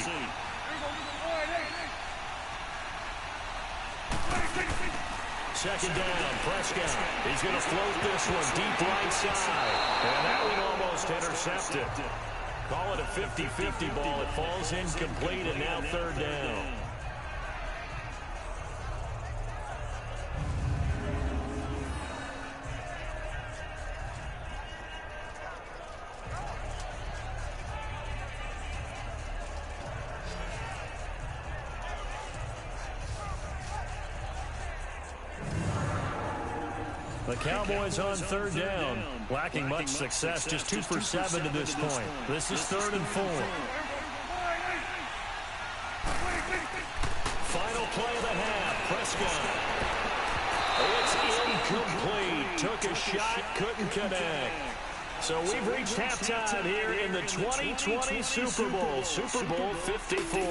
Second down, Prescott. He's going to float this one deep right side. And that one almost intercepted. Call it a 50-50 ball. It falls incomplete, and now third down. The Cowboys on third down, lacking much success, just 2 for 7 to this point. This is 3rd and 4. Final play of the half, Prescott. It's incomplete. Took a shot, couldn't connect. So we've reached halftime here in the 2020 Super Bowl, Super Bowl 54.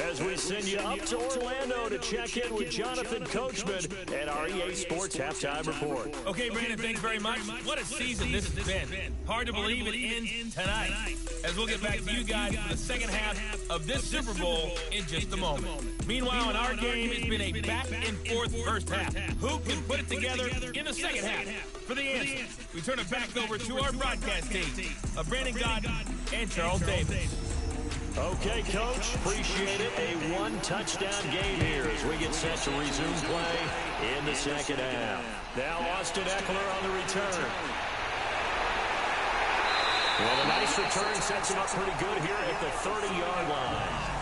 As we send you up to Orlando to check in with Jonathan Coachman at our EA Sports Halftime Report. Okay, Brandon, thanks very much. What a season this has been. Hard to believe it ends tonight. As we'll get back to you guys for the second half of this Super Bowl in just a moment. Meanwhile, in our game, it's been a back-and-forth first half. Who can put it together in the second half? For the answer, we turn it back over to our broadcast team of Brandon Gott and Charles Davis. Okay, Coach, appreciate it. A one-touchdown game here as we get set to resume play in the second half. Now Austin Eckler on the return. Well, a nice return sets him up pretty good here at the 30-yard line.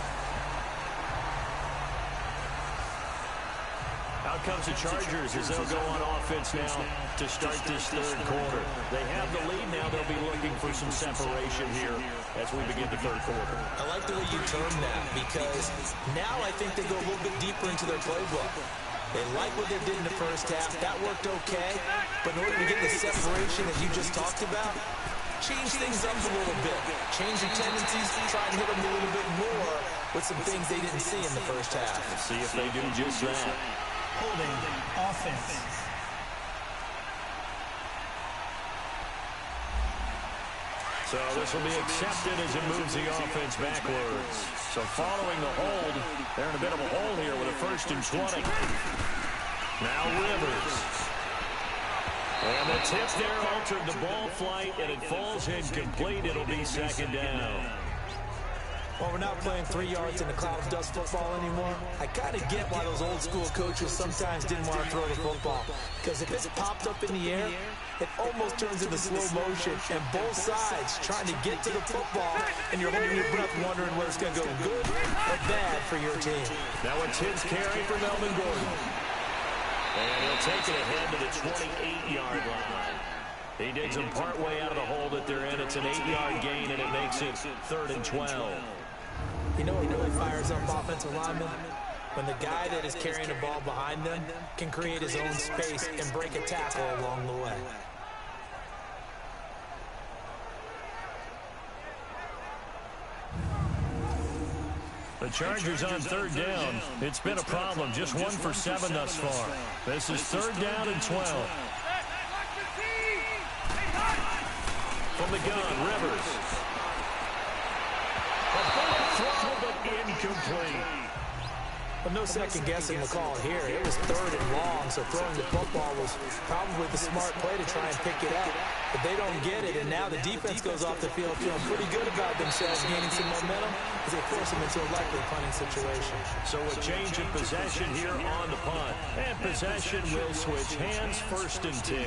Out comes the Chargers as they'll go on offense now to start this third quarter. They have the lead now. They'll be looking for some separation here as we begin the third quarter. I like the way you term that because now I think they go a little bit deeper into their playbook. They like what they did in the first half. That worked okay. But in order to get the separation that you just talked about, change things up a little bit. Change your tendencies. Try and hit them a little bit more with some things they didn't see in the first half. Let's see if they do just that. Holding offense. So this will be accepted as it moves the offense backwards. So following the hold, they're in a bit of a hole here with a 1st and 20. Now Rivers. And the tip there altered the ball flight, and it falls incomplete. It'll be second down. Well, we're not playing 3 yards in the cloud of dust football anymore. I kind of get why those old school coaches sometimes didn't want to throw the football. Because if it's popped up in the air, it almost turns into slow motion. And both sides trying to get to the football, and you're holding your breath wondering whether it's going to go good or bad for your team. Now a 10's carry for Melvin Gordon. And he'll take it ahead to the 28-yard line. He digs them partway out of the hole that they're in. It's an 8-yard gain, and it makes it 3rd and 12. You know what really fires up offensive linemen? When the guy that is carrying the ball behind them can create his own space and break a tackle along the way. The Chargers on 3rd down. It's been a problem. Just 1 for 7 thus far. This is 3rd down and 12. From the gun, Rivers. A bullet throw, but incomplete. Well, no second guessing the call here. It was 3rd and long, so throwing the football was probably the smart play to try and pick it up. But they don't get it, and now the defense goes off the field feeling pretty good about themselves, gaining some momentum as they force them into a likely punting situation. So a change of possession here on the punt. And possession will switch hands, 1st and 10.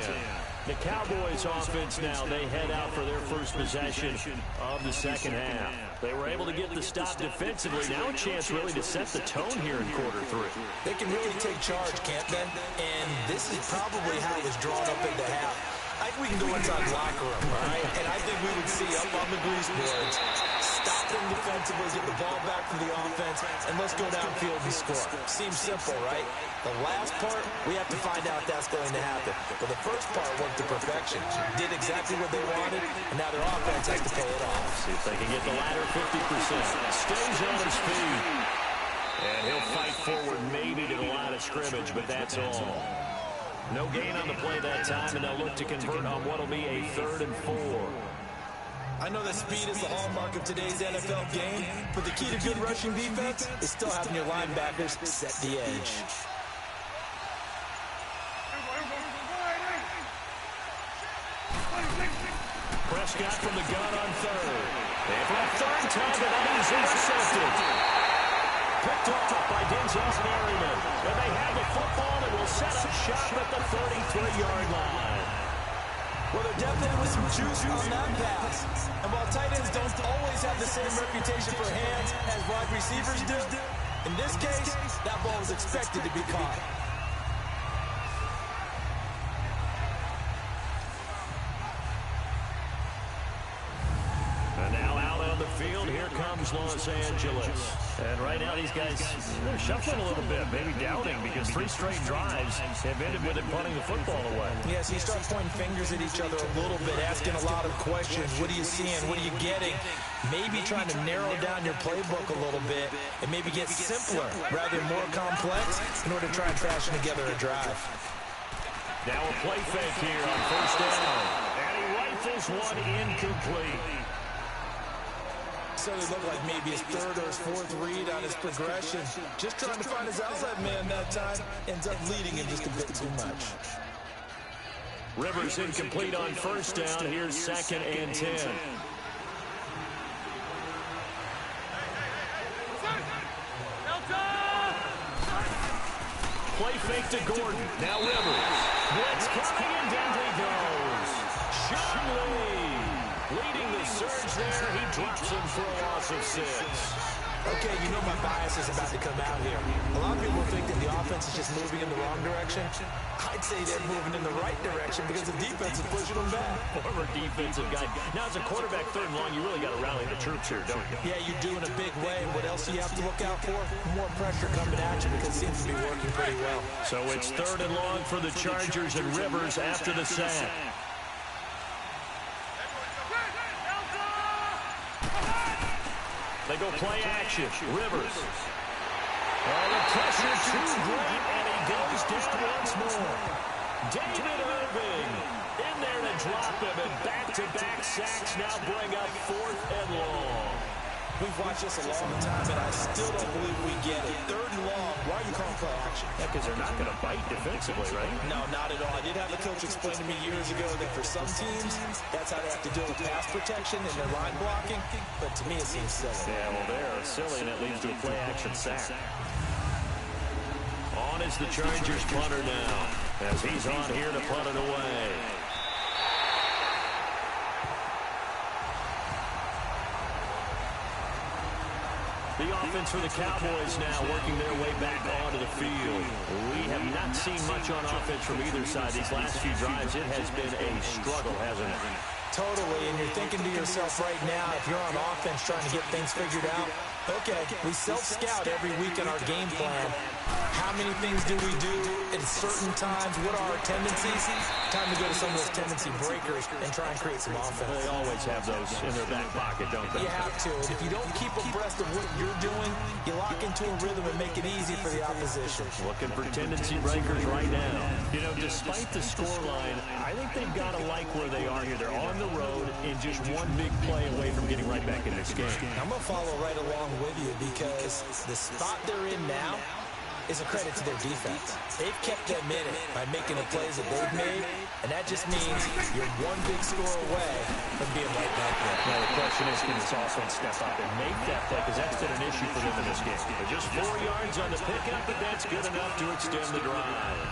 The Cowboys offense now, they head out for their first possession of the second half. They were able to get the stop defensively. Now a chance really to set the tone here in quarter 3. They can really take charge, can't they? And this is probably how it was drawn up into half. I think we can go inside the locker room, all right? And I think we would see up on the grease boards, stop them defensively, get the ball back for the offense, and let's go downfield and score. Seems simple, right? The last part, we have to find out that's going to happen. But the first part worked to perfection. Did exactly what they wanted, and now their offense has to pay it off. See if they can get the latter 50%. Stays on his feet. And he'll fight forward maybe to the line of scrimmage, but that's all. No gain on the play that time, and they'll look to convert on what will be a 3rd and 4. I know that speed is the hallmark of today's NFL game, but the key to good rushing defense is still having your linebackers set the edge. Prescott from the gun on 3rd. And for a 3rd time, that is intercepted. Picked off by Denzel Merriman. And they have the football and will set up shop at the 33-yard line. Well, there definitely was some juice on that pass. And while tight ends don't always have the same reputation for hands as wide receivers do, in this case, that ball was expected to be caught. And now out on the field, here here comes Los Angeles. And right now these guys, they're shuffling a little bit, maybe doubting, because 3 straight drives have ended with him punting the football away. Yes, you start pointing fingers at each other a little bit, asking a lot of questions. What are you seeing? What are you getting? Maybe trying to narrow down your playbook a little bit and maybe get simpler rather than more complex in order to try and fashion together a drive. Now a play fake here on first down. And he rifles one incomplete. So it looked like maybe his 3rd or his 4th read on his progression. Just trying to find his outlet man that time. Ends up leading him just a bit too much. Rivers incomplete on first down. Here's 2nd and 10. Play fake to Gordon. Now Rivers. Blitz coming and down he goes. Sean Lee leading the surge there. He drops him for a loss of 6. Okay, you know my bias is about to come out here. A lot of people think that the offense is just moving in the wrong direction. I'd say they're moving in the right direction because the defense is pushing them back. Former defensive guy. Now, as a quarterback 3rd and long, you really got to rally the troops here, don't you? Yeah, you do in a big way. What else do you have to look out for? More pressure coming at you because it seems to be working pretty well. So it's 3rd and long for the Chargers and Rivers after the sack. They go play action. Rivers. And the pressure too great, and he goes down once more. David Irving in there to drop him, and back-to-back sacks now bring up 4th and long. We've watched this a long time, and I still don't believe we get it. 3rd and long. Why are you calling play action? Yeah, because they're not going to bite defensively, right? No, not at all. I did have a coach explain to me years ago that for some teams, that's how they have to deal with pass protection and their line blocking. But to me, it seems silly. Yeah, well, they're silly, and it leads to a play action sack. On is the Chargers punter now, as he's on here to punt it away. The offense for the Cowboys now working their way back onto the field. We have not seen much on offense from either side these last few drives. It has been a struggle, hasn't it? Totally, and you're thinking to yourself right now, if you're on offense trying to get things figured out, okay, we self-scout every week in our game plan. How many things do we do at certain times? What are our tendencies? Time to go to some of those tendency breakers and try and create some offense. They always have those in their back pocket, don't they? You have to. And if you don't keep abreast of what you're doing, you lock into a rhythm and make it easy for the opposition. Looking for tendency breakers right now. You know, despite the scoreline, I think they've got to like where they are here. They're on the road and just one big play away from getting right back in this game. I'm going to follow right along with you because the spot they're in now is a credit to their defense. They've kept them in it by making the plays that they've made, and that just means you're one big score away from being right back there. Now the question is, can this offense step up and make that play? Because that's been an issue for them in this game. They're just 4 yards on the pickup, but that's good enough to extend the drive.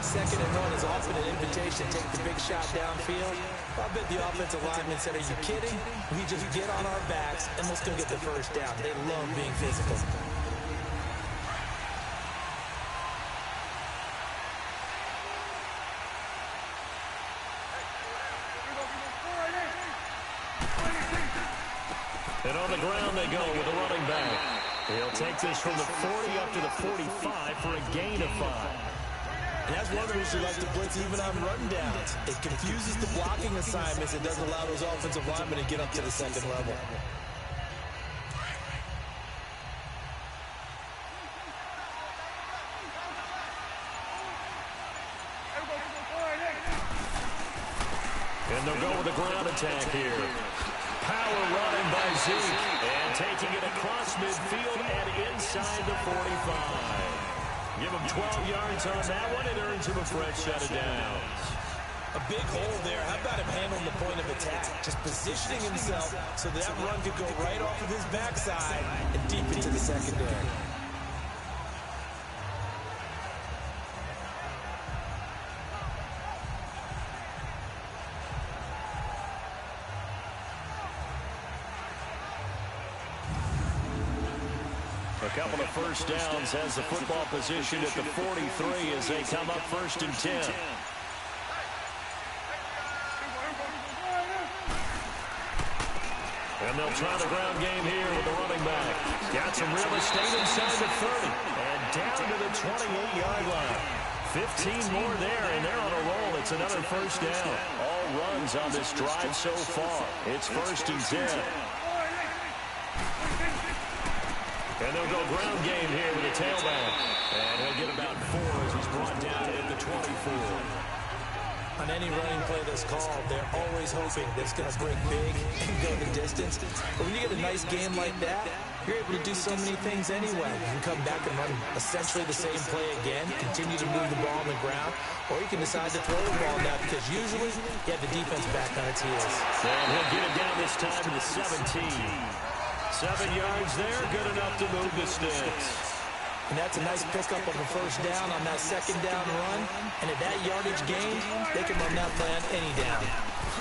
2nd and 1 is often an invitation to take the big shot downfield. I bet the offensive lineman said, are you kidding? We just get on our backs, and let's go get the first down. They love being physical. And on the ground they go with a running back. He'll take this from the 40 up to the 45 for a gain of 5. And that's one reason we like to blitz even on run downs. It confuses the blocking assignments. It doesn't allow those offensive linemen to get up to the 2nd level. And they'll go with a ground attack here. Power running by Zeke. And taking it across midfield and inside the 45. Give him 12 yards on that one. It earns him a fresh set of downs. A big hole there. How about him handling the point of attack? Just positioning himself so that run could go right off of his backside and deep into the secondary. A couple of first downs has the football position at the 43 as they come up 1st and 10. And And they'll try the ground game here with the running back. Got some real estate inside the 30. And down to the 28-yard line. 15 more there, and they're on a roll. It's another first down. All runs on this drive so far. It's 1st and 10. And they'll go ground game here with a tailback. And he'll get about 4 as he's brought down at the 24. On any running play that's called, they're always hoping that it's going to break big and go the distance. But when you get a nice game like that, you're able to do so many things anyway. You can come back and run essentially the same play again, continue to move the ball on the ground, or you can decide to throw the ball now because usually you have the defense back on its heels. And he'll get it down this time to the 17. 7 yards there, good enough to move the sticks. And that's a nice pickup of a first down on that second down run. And at that yardage gain, they can run that play on any down.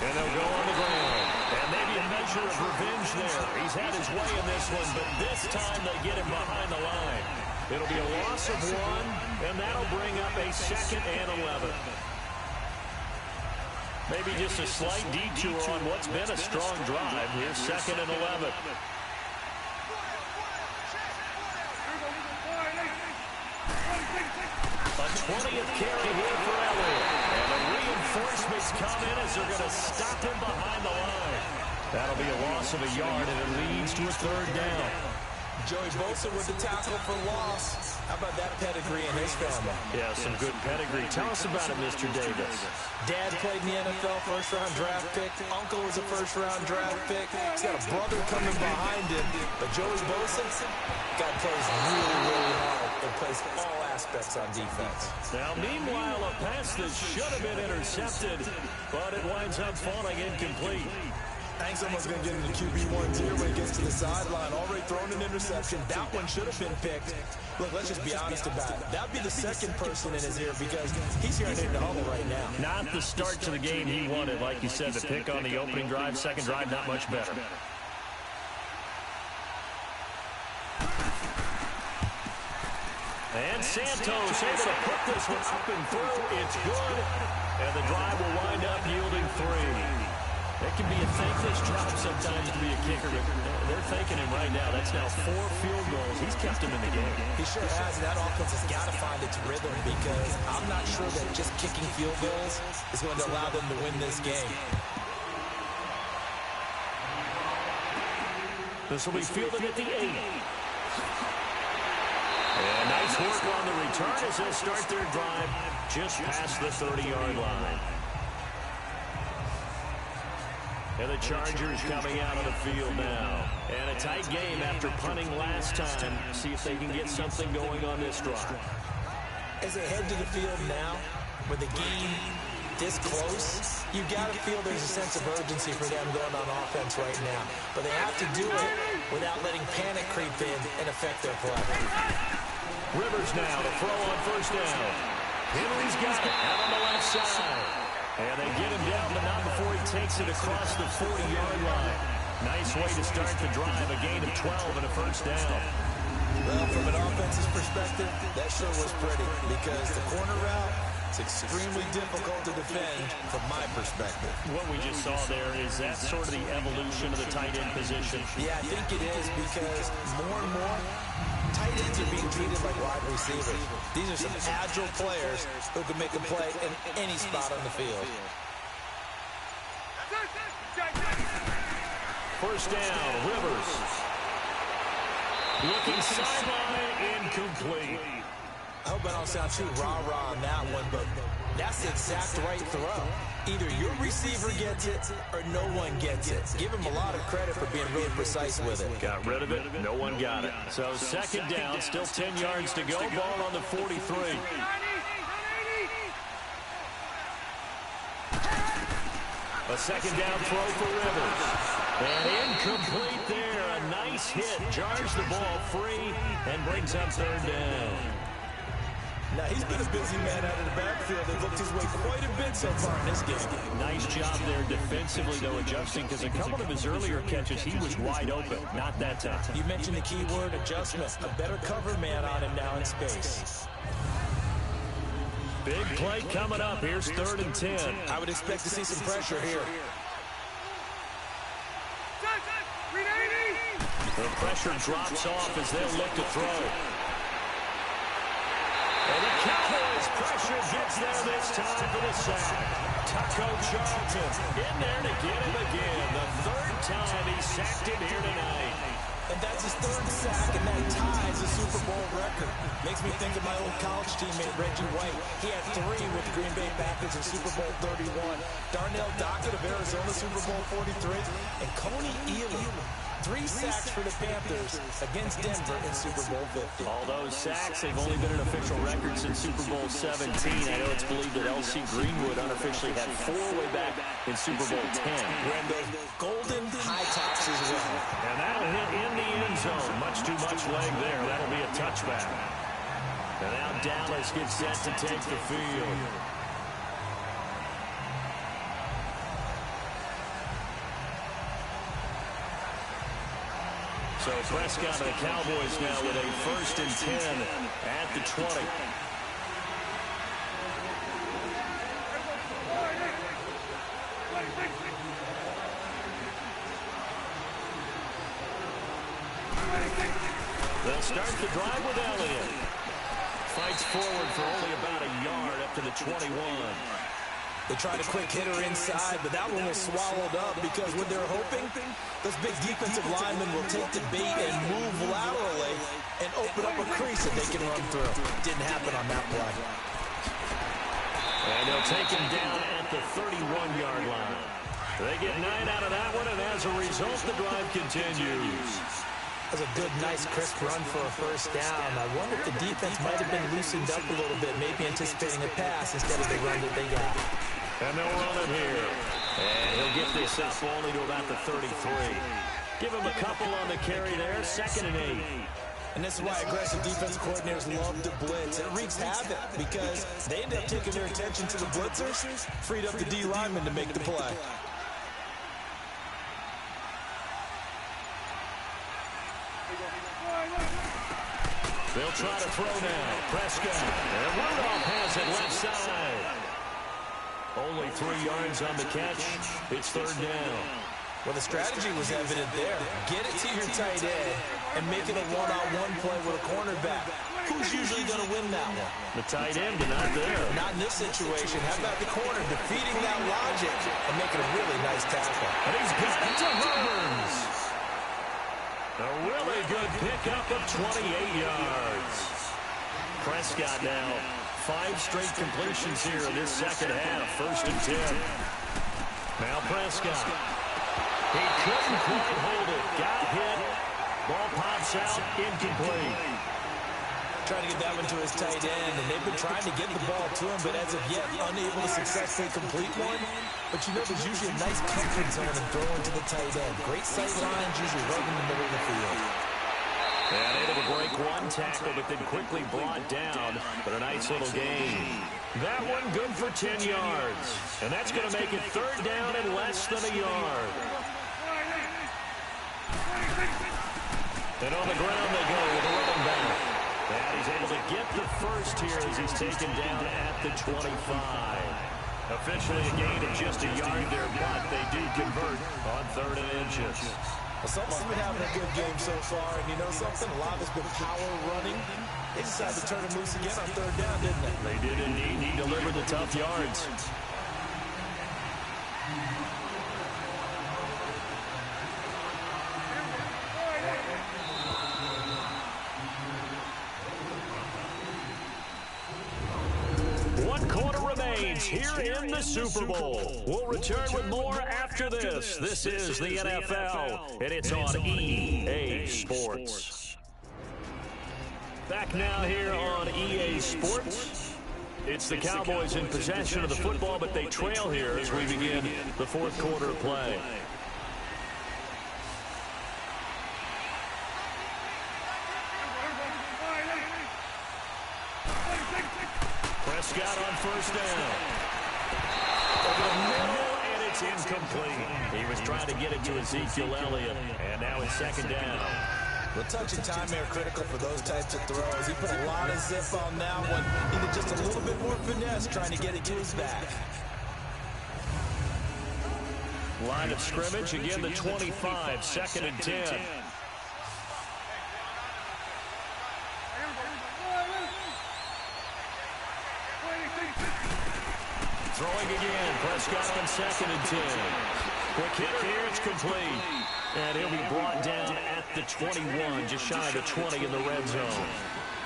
And they'll go on the ground. And maybe a measure of revenge there. He's had his way in this one, but this time they get him behind the line. It'll be a loss of 1, and that'll bring up a 2nd and 11. Maybe just a slight detour on what's been a strong drive. Here's 2nd and 11. A 20th carry here for Elliott. And the reinforcements come in as they're going to stop him behind the line. That'll be a loss of a yard, and it leads to a 3rd down. Joey Bosa with the tackle for loss. How about that pedigree in his family? Yeah, some good pedigree. Tell us about it, Mr. Davis. Dad played in the NFL, first-round draft pick. Uncle was a first-round draft pick. He's got a brother coming behind him. But Joey Bosa, guy plays really, really hard and plays all aspects on defense. Now, meanwhile, a pass that should have been intercepted, but it winds up falling incomplete. I think someone's going to get into QB1 here when he gets to the sideline. Already thrown an interception. That one should have been picked. Look, let's just be honest about it. That would be the second person in his ear because he's hearing it in the huddle right now. Not the start to the game he wanted. Like you said, the pick on the opening drive, second drive, not much better. And Santos able to put this one up and through. It's good. And the drive will wind up yielding 3. It can be a thankless job sometimes to be a kicker, but they're thanking him right now. That's now 4 field goals. He's kept him in the game. He sure has. That offense has got to find its rhythm because I'm not sure that just kicking field goals is going to allow them to win this game. This will be fielded at the 8. And nice work on the return as they'll start their drive just past the 30-yard line. And the Chargers coming out on the field now. And a tight game after punting last time. See if they can get something going on this drive. As they head to the field now, with the game this close, you got to feel there's a sense of urgency for them going on offense right now. But they have to do it without letting panic creep in and affect their play. Rivers now to throw on first down. Henry's got it out on the left side. And they get him down, but not before he takes it across the 40-yard line. Nice way to start the drive, a gain of 12 and a first down. Well, from an offensive perspective, that sure was pretty because the corner route is extremely difficult to defend from my perspective. What we just saw there, is that sort of the evolution of the tight end position? Yeah, I think it is because more and more tight ends are being treated like wide receivers. These are some agile players who can make a play in any spot on the field. First down, Rivers. Looking sideline, incomplete. I hope I don't sound too rah-rah on that one, but that's the exact right throw. Either your receiver gets it or no one gets it. Give him a lot of credit for being really precise with it. Got rid of it. No one got it. So second down, still 10 yards to go. Ball on the 43. A second down throw for Rivers. And incomplete there. A nice hit. Jars the ball free and brings up third down. Now, he's been a busy man out of the backfield. They've looked his way quite a bit so far in this game. Nice job there defensively, though, adjusting, because a couple of his earlier catches, he was wide open. Not that time. You mentioned the key word, adjustment. A better cover man on him now in space. Big play coming up. Here's 3rd and 10. I would expect to see some pressure here. The pressure drops off as they'll look to throw. And the Cowboys pressure gets there this time for the sack. Taco Charlton in there to get him again. The third time he sacked him here tonight. And that's his third sack, and that ties a Super Bowl record. Makes me think of my old college teammate, Reggie White. He had 3 with the Green Bay Packers in Super Bowl 31. Darnell Dockett of Arizona, Super Bowl 43. And Coney Elam, 3 sacks for the Panthers against Denver in Super Bowl 50. All those sacks, they've only been an official record since Super Bowl 17. I know it's believed that L.C. Greenwood unofficially had 4 way back in Super Bowl 10. Ran those golden high tops as well. And that'll hit in the end zone. Much too much leg there. That'll be a touchback. And now Dallas gets set to take the field. So Prescott and the Cowboys now with a 1st and 10 at the 20. They'll start the drive with Elliott. Fights forward for only about a yard up to the 21. They tried a quick hitter inside, but that one was swallowed up because what they're hoping, those big defensive linemen will take the bait and move laterally and open up a crease that they can run through. Didn't happen on that play. And they'll take him down at the 31-yard line. They get 9 out of that one, and as a result, the drive continues. That was a good, nice, crisp run for a 1st down. I wonder if the defense might have been loosened up a little bit, maybe anticipating a pass instead of the run that they got. And they'll run it here. And he'll get this up only to about the 33. Give him a couple on the carry there, 2nd and 8. And this is why aggressive defense coordinators love to blitz. It wreaks havoc because they end up taking their attention to the blitzers, freed up the D lineman to make the play. They'll try to throw now. Prescott. And Rudolph has it left side. Only 3 yards on the catch. It's 3rd down. Well, the strategy was evident there. Get it to your tight end and make it a one-on-one play with a cornerback. Who's usually going to win that one? The tight end, but not there. Not in this situation. How about the corner defeating that logic and making a really nice tackle? And he's got it to Burns. A really good pickup of 28 yards. Prescott now 5 straight completions here in this 2nd half. 1st and 10. Now Prescott. He couldn't quite hold it. Got hit. Ball pops out. Incomplete. Trying to get that one to his tight end, and they've been trying to get the ball to him, but as of yet, unable to successfully complete one. But you know, there's usually a nice comfort zone in throwing to the tight end. Great sight lines, usually right in the middle of the field. And able to break 1 tackle, but then quickly brought down. But a nice little gain. That one good for 10 yards. And that's going to make it 3rd down and less than a yard. And on the ground they go with a running back. And he's able to get the 1st here as he's taken down at the 25. Officially a gain of just a yard there, but they do convert on 3rd and inches. Well, someone's been having a good game so far, and you know something? A lot of it's been power running. They decided to turn him loose again on 3rd down, didn't they? They did indeed. He delivered the tough yards. Here in the Super Bowl. We'll return with more after this. This is the NFL, and it's on EA Sports. Back now here on EA Sports. It's the Cowboys in possession of the football, but they trail here as we begin the 4th quarter of play. Prescott on 1st down. Over the middle, and it's incomplete. He was trying to get it to Ezekiel Elliott, and now it's 2nd down. Well, touch and time are critical for those types of throws. He put a lot of zip on that one. Needed just a little bit more finesse trying to get it to his back. Line of scrimmage, again the 25, 2nd and 10. Throwing again. Prescott on 2nd and 10. Quick hit here. It's complete. And he'll be brought down at the 21, just shy of the 20 in the red zone.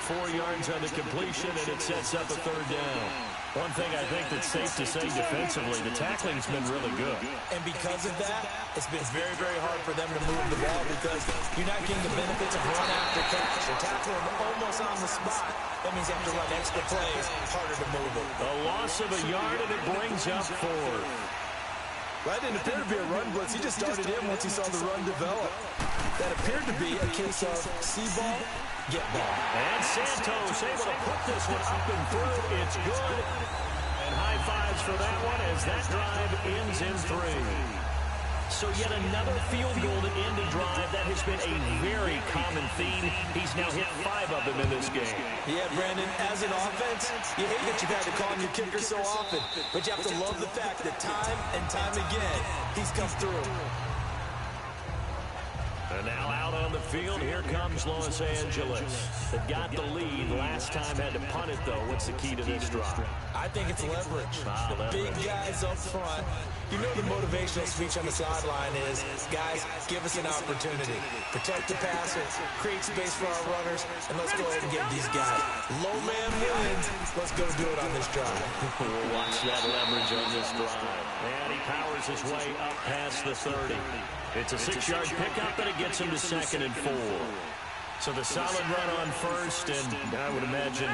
4 yards on the completion, and it sets up a 3rd down. One thing I think that's safe to say defensively, the tackling's been really good. And because of that, it's been very, very hard for them to move the ball because you're not getting the benefits of run after catch. They're tackling almost on the spot. That means you have to run extra plays, harder to move it. A loss of a yard, and it brings up 4th. That didn't appear to be a run blitz. He just started in once he saw the run develop. That appeared to be a case of see ball, get ball. And Santos able to put this one up and through. It's good. And high fives for that one as that drive ends in 3. So yet another field goal to end a drive. That has been a very common theme. He's now hit 5 of them in this game. Yeah, Brandon, as an offense, you hate that you've had to call on your kicker so often, but you have to love the fact that time and time again, he's come through. And now out on the field, here comes Los Angeles. They've got the lead. Last time had to punt it, though. What's the key to this drive? I think it's leverage. The big guys up front. You know the motivational speech on the sideline is, guys, give us an opportunity. Protect the passer, create space for our runners, and let's go ahead and get these guys. Low man wins. Let's go do it on this drive. We'll watch that leverage on this drive. And he powers his way up past the 30. It's a 6-yard pickup, and it gets him to 2nd and 4. So the solid run on 1st, and I would imagine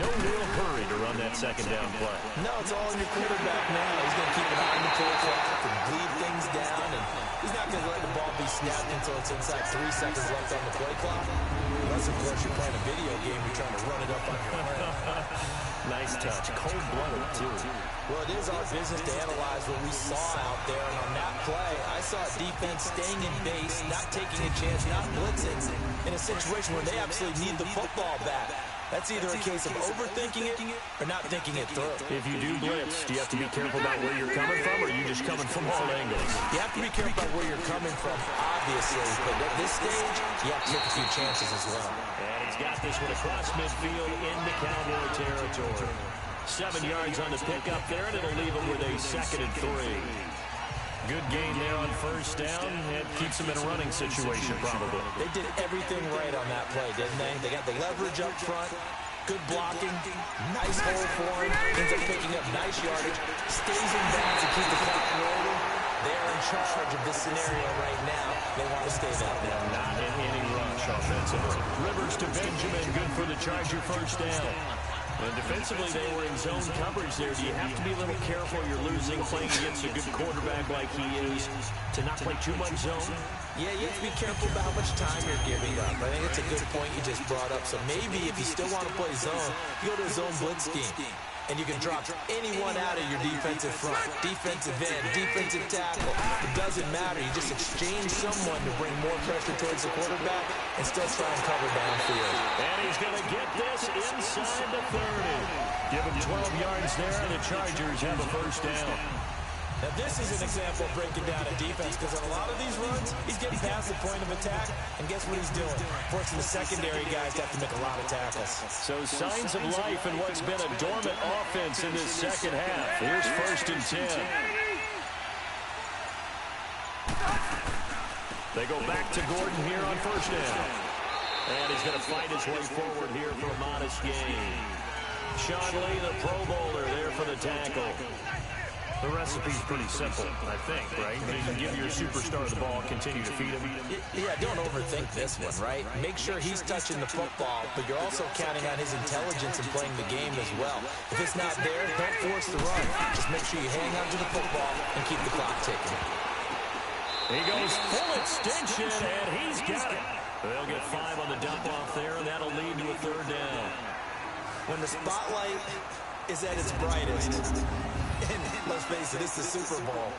no real hurry to run that 2nd down play. No, it's all on your quarterback now. He's going to keep an eye on the play clock and bleed things down, and he's not going to let the ball be snapped until it's inside 3 seconds left on the play clock. Unless, of course, you're playing a video game, you're trying to run it up on your arm. Nice touch. Cold-blooded, too. Well, it is our business to analyze what we saw out there, and on that play, I saw defense staying in base, not taking a chance, not blitzing, in a situation where they absolutely need the football back. That's either a case of overthinking it or not thinking it through. If you do blitz, do you have to be careful about where you're coming from, or are you just coming from all angles? You have to be careful about where you're coming from, obviously, but at this stage, you have to take a few chances as well. And he's got this one across midfield into Cowboy territory. 7 yards on the pickup there, and it'll leave him with a 2nd and 3. Good gain there on 1st down. It keeps him in a running situation, probably. They did everything right on that play, didn't they? They got the leverage up front, good blocking, nice hole for him, ends up picking up nice yardage, stays in bounds to keep the clock rolling. They're in charge of this scenario right now. They want to stay that way. Not in any rush offensively. Rivers to Benjamin, good for the Charger 1st down. And defensively, they were in zone coverage there. Do you have to be a little careful? You're losing, playing against a good quarterback like he is, to not play too much zone? Yeah, you have to be careful about how much time you're giving up. I think it's a good point you just brought up. So maybe if you still want to play zone, you go to a zone blitz scheme. And you can drop anyone out of your defensive front, defensive end, defensive tackle. It doesn't matter. You just exchange someone to bring more pressure towards the quarterback and still try and cover downfield. And he's going to get this inside the 30. Give him 12 yards there, and the Chargers have a 1st down. Now, this is an example of breaking down a defense because on a lot of these runs, he's getting past the point of attack, and guess what he's doing? Forcing the secondary guys to have to make a lot of tackles. So signs of life in what's been a dormant offense in this 2nd half. Here's 1st and 10. They go back to Gordon here on 1st down. And he's going to fight his way forward here for a modest gain. Sean Lee, the Pro Bowler, there for the tackle. The recipe's pretty simple, I think, right? You can give your superstar the ball, continue to feed him. Yeah, don't overthink this one, right? Make sure he's touching the football, but you're also counting on his intelligence in playing the game as well. If it's not there, don't force the run. Just make sure you hang on to the football and keep the clock ticking. He goes full extension, and he's got it. They'll get 5 on the dump-off there, and that'll lead to a 3rd down. When the spotlight is at its brightest, and let's face it, it's the Super Bowl,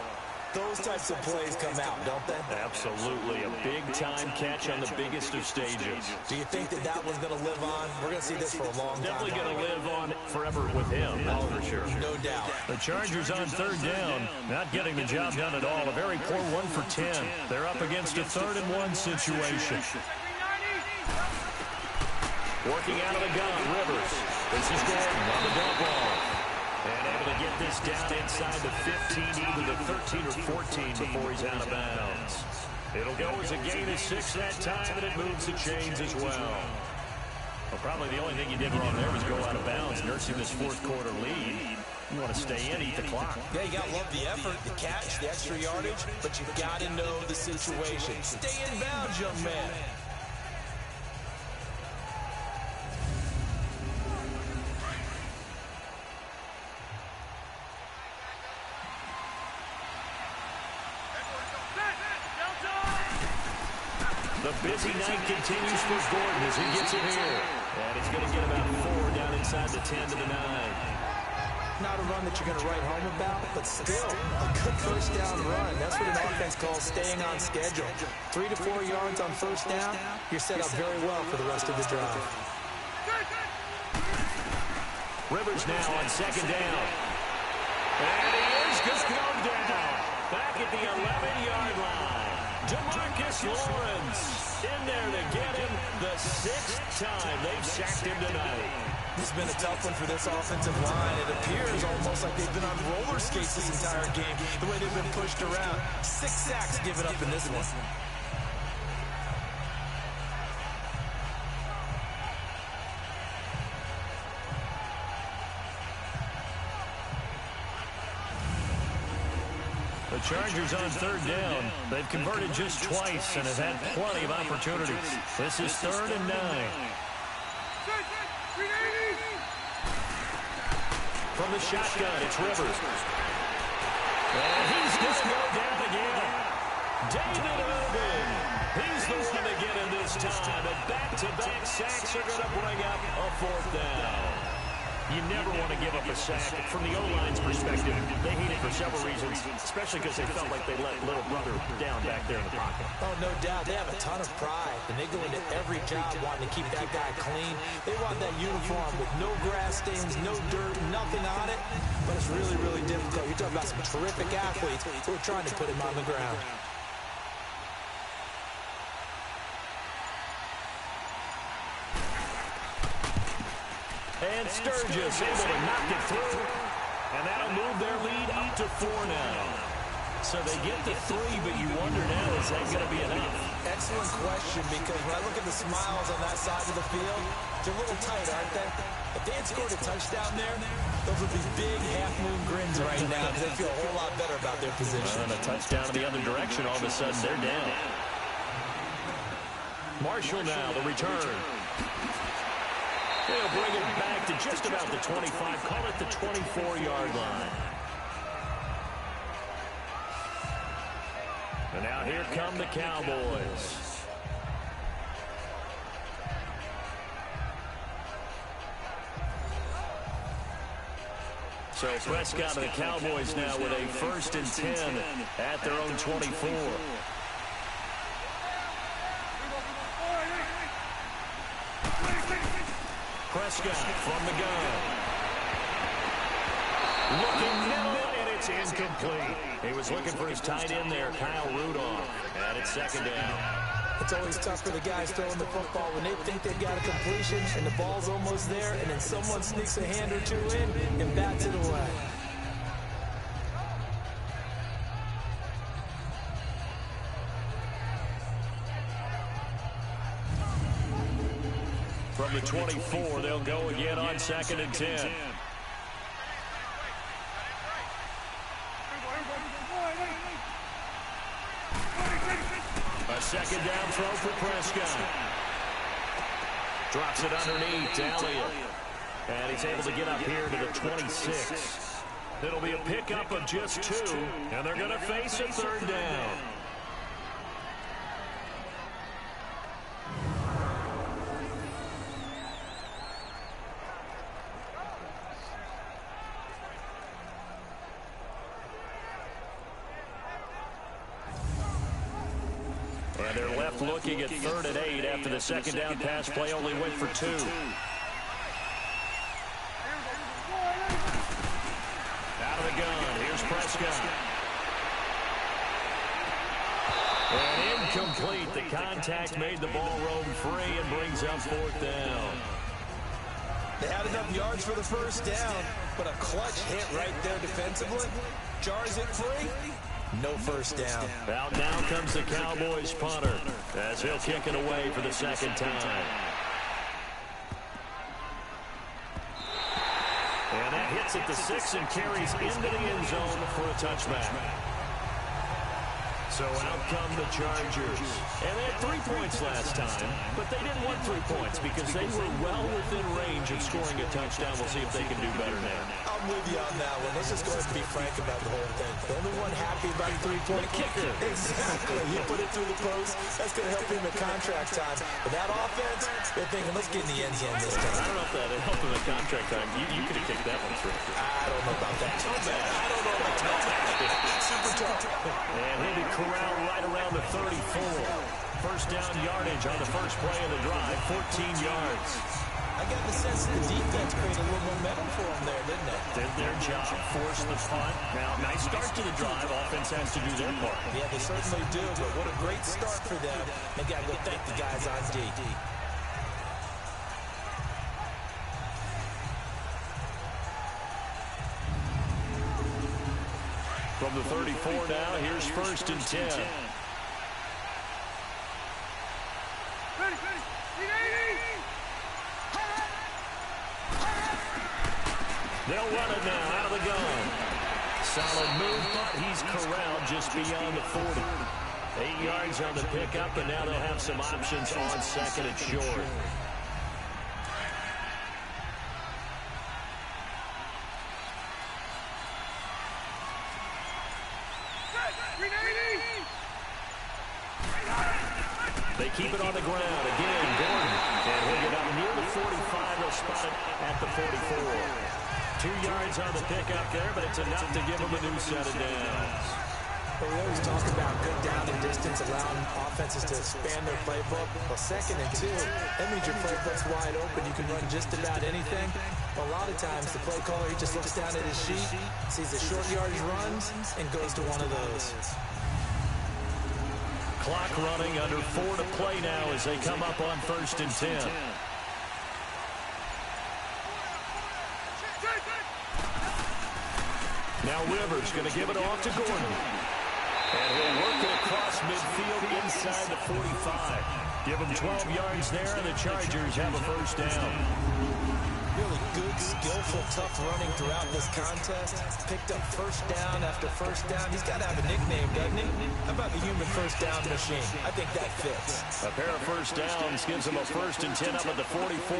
those types of plays come out, don't they? Absolutely. A big-time catch on the biggest of stages. Do you think that that one's going to live on? We're going to see this for a long time. Definitely going to live on forever with him, that's for sure. No doubt. The Chargers on 3rd down, not getting the job done at all. A very poor 1 for 10. They're up against a 3rd and 1 situation. Working out of the gun, Rivers. This is Gordon on the dump ball. And able to get this down inside the 15, either the 13 or 14 before he's out of bounds. It'll go as a gain of 6 that time, and it moves the chains as well. Well, probably the only thing you did wrong there was go out of bounds, nursing this fourth quarter lead. You want to stay in, eat the clock. Yeah, you got to love the effort, the catch, the extra yardage, but you've got to know the situation. Stay in bounds, young man. The busy night continues for Gordon as he gets it here. And he's going to get about 4 down inside the 10 to the 9. Not a run that you're going to write home about, but still a good first down run. That's what an offense calls staying on schedule. 3 to 4 yards on first down, you're set up very well for the rest of the drive. Rivers now on second down. And he is going to go down. Back at the 11-yard line. DeMarcus Lawrence in there to get him the 6th time they've sacked him tonight. This has been a tough one for this offensive line. It appears almost like they've been on roller skates this entire game, the way they've been pushed around. 6 sacks given up in this one. The Chargers on third down. They've converted just twice and have had plenty of opportunities. This is 3rd and 9. From the shotgun, it's Rivers. And he's going to go down again. David Irvin. He's the one to get him this time. And back-to-back sacks are going to bring up a 4th down. You never want to give up a sack. From the O-line's perspective, they hate it for several reasons, especially because they felt like they let little brother down back there in the pocket. Oh, no doubt. They have a ton of pride, and they go into every job wanting to keep that guy clean. They want that uniform with no grass stains, no dirt, nothing on it. But it's really, really difficult. You're talking about some terrific athletes who are trying to put him on the ground. And Sturgis able to knock it through. And that'll move their lead up to 4 now. So they get the 3, but you wonder now, is that going to be enough? Excellent question, because when I look at the smiles on that side of the field, they're a little tight, aren't they? If they had scored a touchdown there, those would be big half-moon grins right now, because they feel a whole lot better about their position. And a touchdown in the other direction, all of a sudden they're down. Marshall now, the return. They'll bring it back to just about the 25, call it the 24-yard line. And now here come the Cowboys. So Prescott and the Cowboys now with a 1st and 10 at their own 24. Prescott from the gun. Looking middle, and it's incomplete. He was looking for his tight end there, Kyle Rudolph. And it's 2nd down. It's always tough for the guys throwing the football when they think they've got a completion and the ball's almost there, and then someone sneaks a hand or 2 in and bats it away. From the 24, they'll go again on 2nd and 10. A 2nd down throw for Prescott. Drops it underneath to Elliott. And he's able to get up here to the 26. It'll be a pickup of just 2, and they're going to face a 3rd down. And they're left looking at 3rd and 8 after the 2nd down pass play only went for 2. Out of the gun, here's Prescott. And incomplete. The contact made the ball roam free and brings up 4th down. They had enough yards for the first down, but a clutch hit right there defensively jars it free. No first down. Out now comes the Cowboys punter as he'll kick it away for the second time. And that hits at the 6 and carries into the end zone for a touchback. So out come the Chargers. And they had 3 points last time, but they didn't want 3 points because they were well within range of scoring a touchdown. We'll see if they can do better now. I'm with you on that one. Let's just go ahead and be frank about the whole thing. The only one happy about the three-point kicker. Exactly. He put it through the post. That's going to help him at contract time. But that offense, they're thinking, let's get in the end zone this time. I don't know if that helped him at contract time. You could have kicked that one through. I don't know about that. I don't know about that. Super tough. And he'll be corralled right around the 34. First down yardage on the first play of the drive, 14 yards. I got the sense that the defense created a little momentum for them there, didn't they? Did their job, forced the punt. Now, nice start to the drive. Offense has to do their part. Yeah, they certainly do, but what a great start for them. They got to go thank the guys on D. From the 34 now, here's first and 10. They'll run it now out of the gun. Solid move, but he's corralled just beyond the 40. 8 yards on the pickup, and now they'll have some options on second and short. They keep it on the ground. Again, Gordon. And he'll get up near the 45. They'll spot it at the 44. 2 yards on the pickup there, but it's enough to give them a new set of downs. But we always talk about good down and distance, allowing offenses to expand their playbook. Well, second and 2, that means your playbook's wide open. You can run just about anything. But a lot of times, the play caller, he just looks down at his sheet, sees the short yardage runs, and goes to one of those. Clock running, under 4 to play now as they come up on first and 10. Now Rivers going to give it off to Gordon. And he'll work it across midfield inside the 45. Give him 12 yards there, and the Chargers have a first down. Really good, skillful, tough running throughout this contest. Picked up first down after first down. He's got to have a nickname, doesn't he? How about the human first down machine? I think that fits. A pair of first downs gives him a first and 10 up at the 44.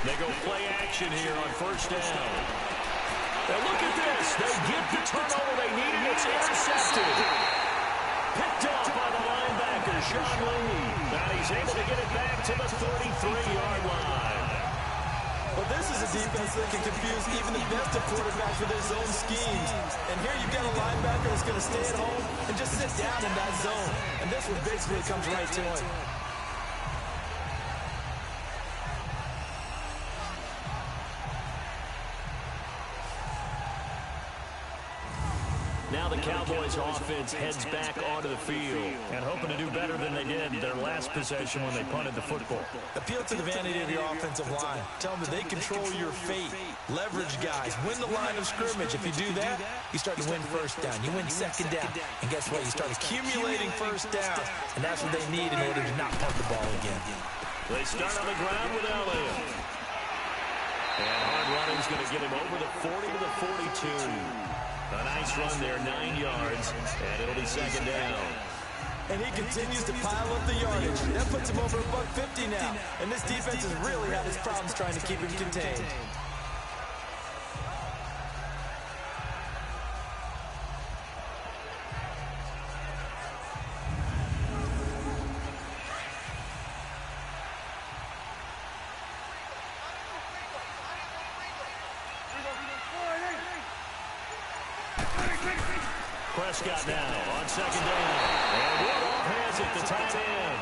They go play action here on first down. Now look at this. They get the turnover they need, and it's intercepted. Picked up by the linebacker, Sean Lee. Now he's able to get it back to the 33-yard line. Well, this is a defense that can confuse even the best of quarterbacks with their zone schemes. And here you've got a linebacker that's going to stay at home and just sit down in that zone. And this one basically comes right to him. Now the Cowboys offense heads back onto the field and hoping to do better than they did their last possession when they punted the football. Appeal to the vanity of your offensive line. Tell them that they control your fate. Leverage guys. Win the line of scrimmage. If you do that, you start to win first down. You win second down. And guess what? You start accumulating first downs. And that's what they need in order to not punt the ball again. They start on the ground with Elliott. And hard running's going to get him over the 40 to the 42. A nice run there, 9 yards, and it'll be second down. And he continues to pile up the yardage. That puts him over $150 now. And this defense has really had its problems trying to keep him contained. Prescott now on second down. And Rudolph has it, the tight end.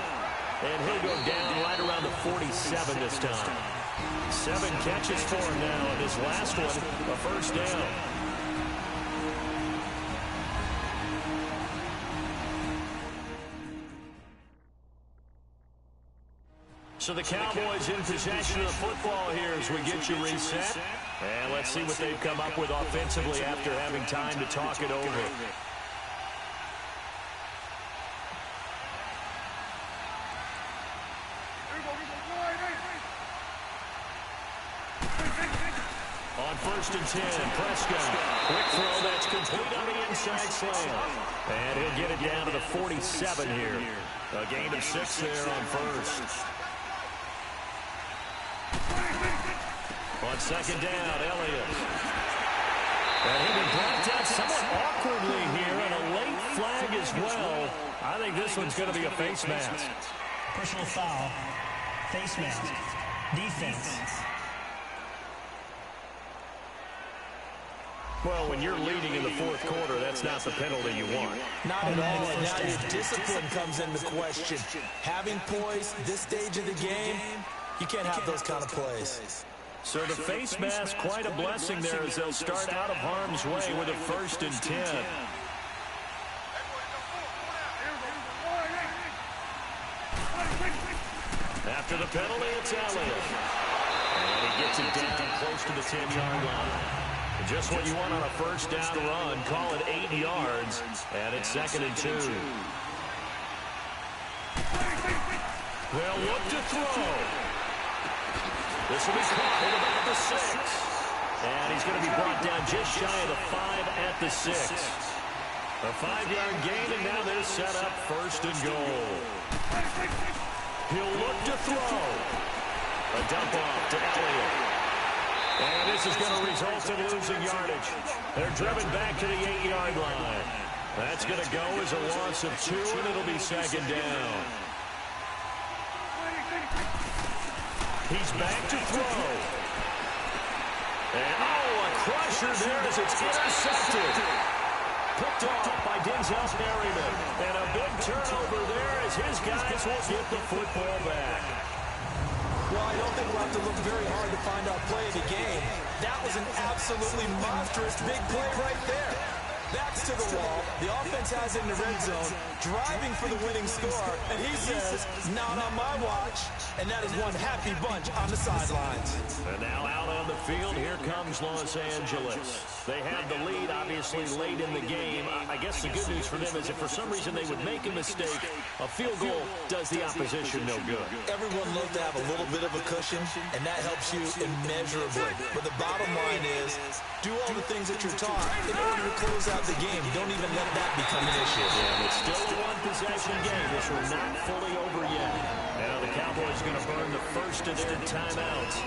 And he'll go down right around the 47 this time. 7 catches for him now, and his last one, a first down. So the Cowboys in possession of the football here as we get you reset. And let's see what they've come up with offensively after having time to talk it over. On 1st and 10, Prescott. Quick throw that's complete on the inside slant. And he'll get it down to the 47 here. A gain of 6 there on 1st. On 2nd down, Elliott. And he'll be brought down somewhat awkwardly here, and a late flag as well. I think this one's going to be a face mask. Personal foul. Face mask. Defense. Well, when you're leading in the 4th quarter, that's not the penalty you want. Not at all, and now your discipline comes into question. Having poise this stage of the game, you can't have those kind of plays. So the face mask, quite a blessing there as they'll start out of harm's way with a 1st and 10. After the penalty, it's Elliott. And he gets it down close to the 10-yard line. Just what you want on a 1st down run. Call it 8 yards, and it's 2nd and 2. They'll look to throw. This will be caught at about the 6. And he's going to be brought down just shy of the 5 at the 6. A 5-yard gain, and now they're set up 1st and goal. He'll look to throw. A dump off to Elliott. And this is going to result in losing yardage. They're driven back to the 8-yard line. That's going to go as a loss of 2, and it'll be 2nd down. He's back to throw. And, a crusher there as it's intercepted. Picked off by Denzel Perryman. And a big turnover there as his guys will get the football back. Well, I don't think we'll have to look very hard to find our play of the game. That was an absolutely monstrous big play right there. Backs to the wall. The offense has it in the red zone, driving for the winning score, and he says, not on my watch. And that is one happy bunch on the sidelines. And now out on the field, here comes Los Angeles. They had the lead, obviously, late in the game. I guess the good news for them is if for some reason they would make a mistake, a field goal does the opposition no good. Everyone loves to have a little bit of a cushion, and that helps you immeasurably. But the bottom line is, do all the things that you're taught in order to close out the game. Don't even let that become an issue. Yeah, it's still a one-possession game. This one's not fully over yet. Now the Cowboys going to burn the first of their timeouts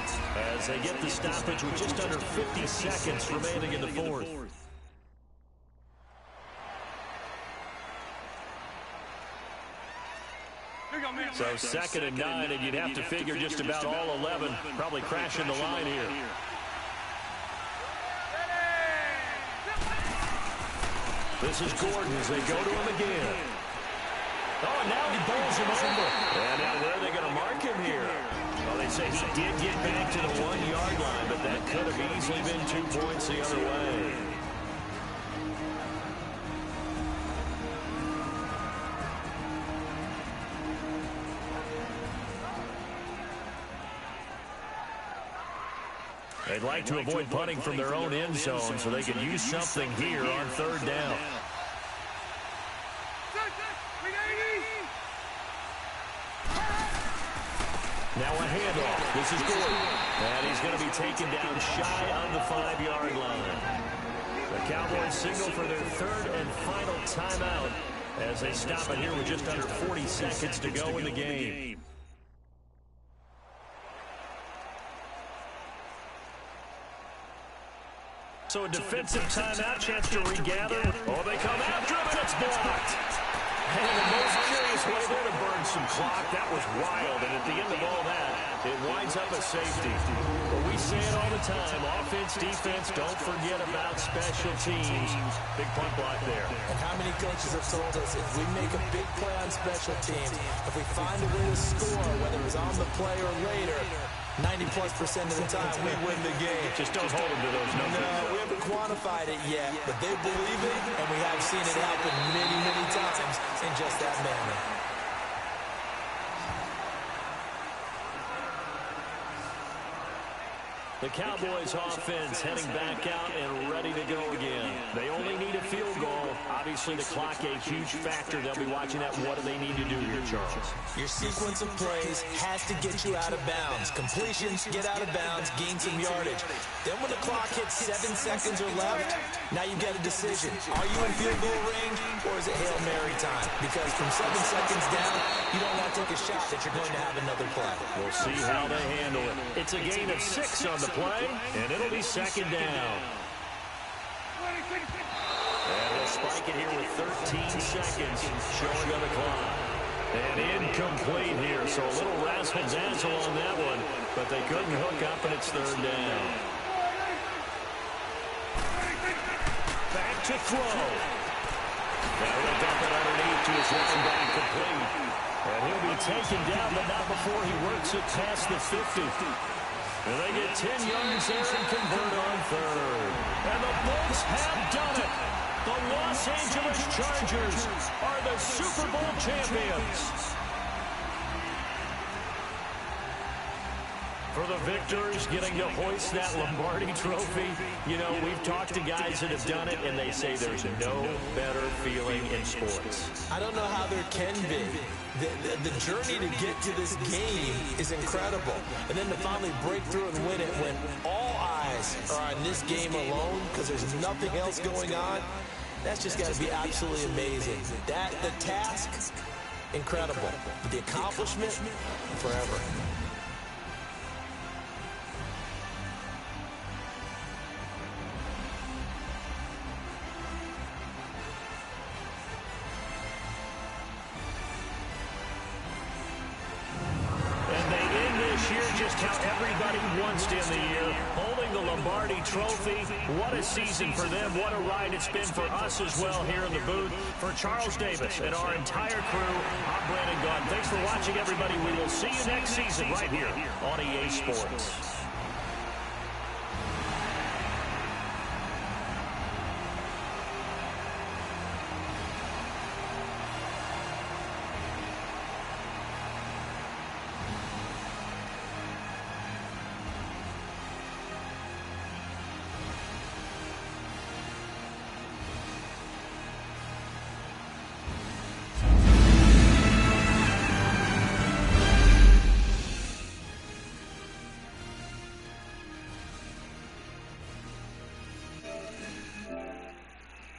as they get the stoppage with just under 50 seconds remaining in the 4th. So 2nd and 9, and you'd have to figure just about all 11 probably crashing the line here. This is Gordon as they go to him again. Oh, and now he bowls him over. And now where are they going to mark him here? Well, they say he did get back to the 1-yard line, but that could have easily been 2 points the other way. They'd like to avoid punting from their own end zone so they can use something here on 3rd down. Now a handoff. This is Gordon. And he's going to be taken down shy on the 5-yard line. The Cowboys signal for their 3rd and final timeout as they stop it here with just under 40 seconds to go in the game. So a defensive timeout, chance to regather. Oh, they come after him, and it's blocked. And in the most curious way there to burn some clock. That was wild, and at the end of all that, it winds up a safety. But we say it all the time, offense, defense, don't forget about special teams. Big punt block there. And how many coaches have told us if we make a big play on special teams, if we find a way to score, whether it's on the play or later, 90+% of the time, we win the game. Just don't hold them to those numbers. No, we haven't quantified it yet, but they believe it, and we have seen it happen many, many times in just that manner. The Cowboys offense heading back out and ready to go again. They only need a field goal. Obviously, the clock a huge factor. They'll be watching that. What do they need to do here, Charles? Your sequence of plays has to get you out of bounds. Completions, get out of bounds, gain some yardage. Then when the clock hits 7 seconds or left, now you've got a decision. Are you in field goal range or is it Hail Mary time? Because from 7 seconds down, you don't want to take a shot that you're going to have another play. We'll see how they handle it. It's a gain of 6 on the play, and it'll be second down. And they'll spike it here with 13 seconds showing on the clock. And incomplete here, so a little razzle-dazzle on that one, but they couldn't hook up, and it's third down. Back to throw. Now he'll dump it underneath to his running back, complete. And he'll be taken down, but not before he works it past the 50. And they get 10 yards there and convert on third. And the Bulls have done it. The Los Angeles Chargers are the Super Bowl champions. For the victors, getting to hoist that Lombardi trophy, you know, we've talked to guys that have done it, and they say there's no better feeling in sports. I don't know how there can be. The journey to get to this game is incredible. And then to finally break through and win it when all eyes are on this game alone because there's nothing else going on, that's just got to be absolutely amazing. The task, incredible. But the accomplishment, forever. Just how everybody wants to end the year, holding the Lombardi trophy. What a season for them. What a ride it's been for us as well here in the booth. For Charles Davis and our entire crew, I'm Brandon Gaudin. Thanks for watching, everybody. We will see you next season right here on EA Sports.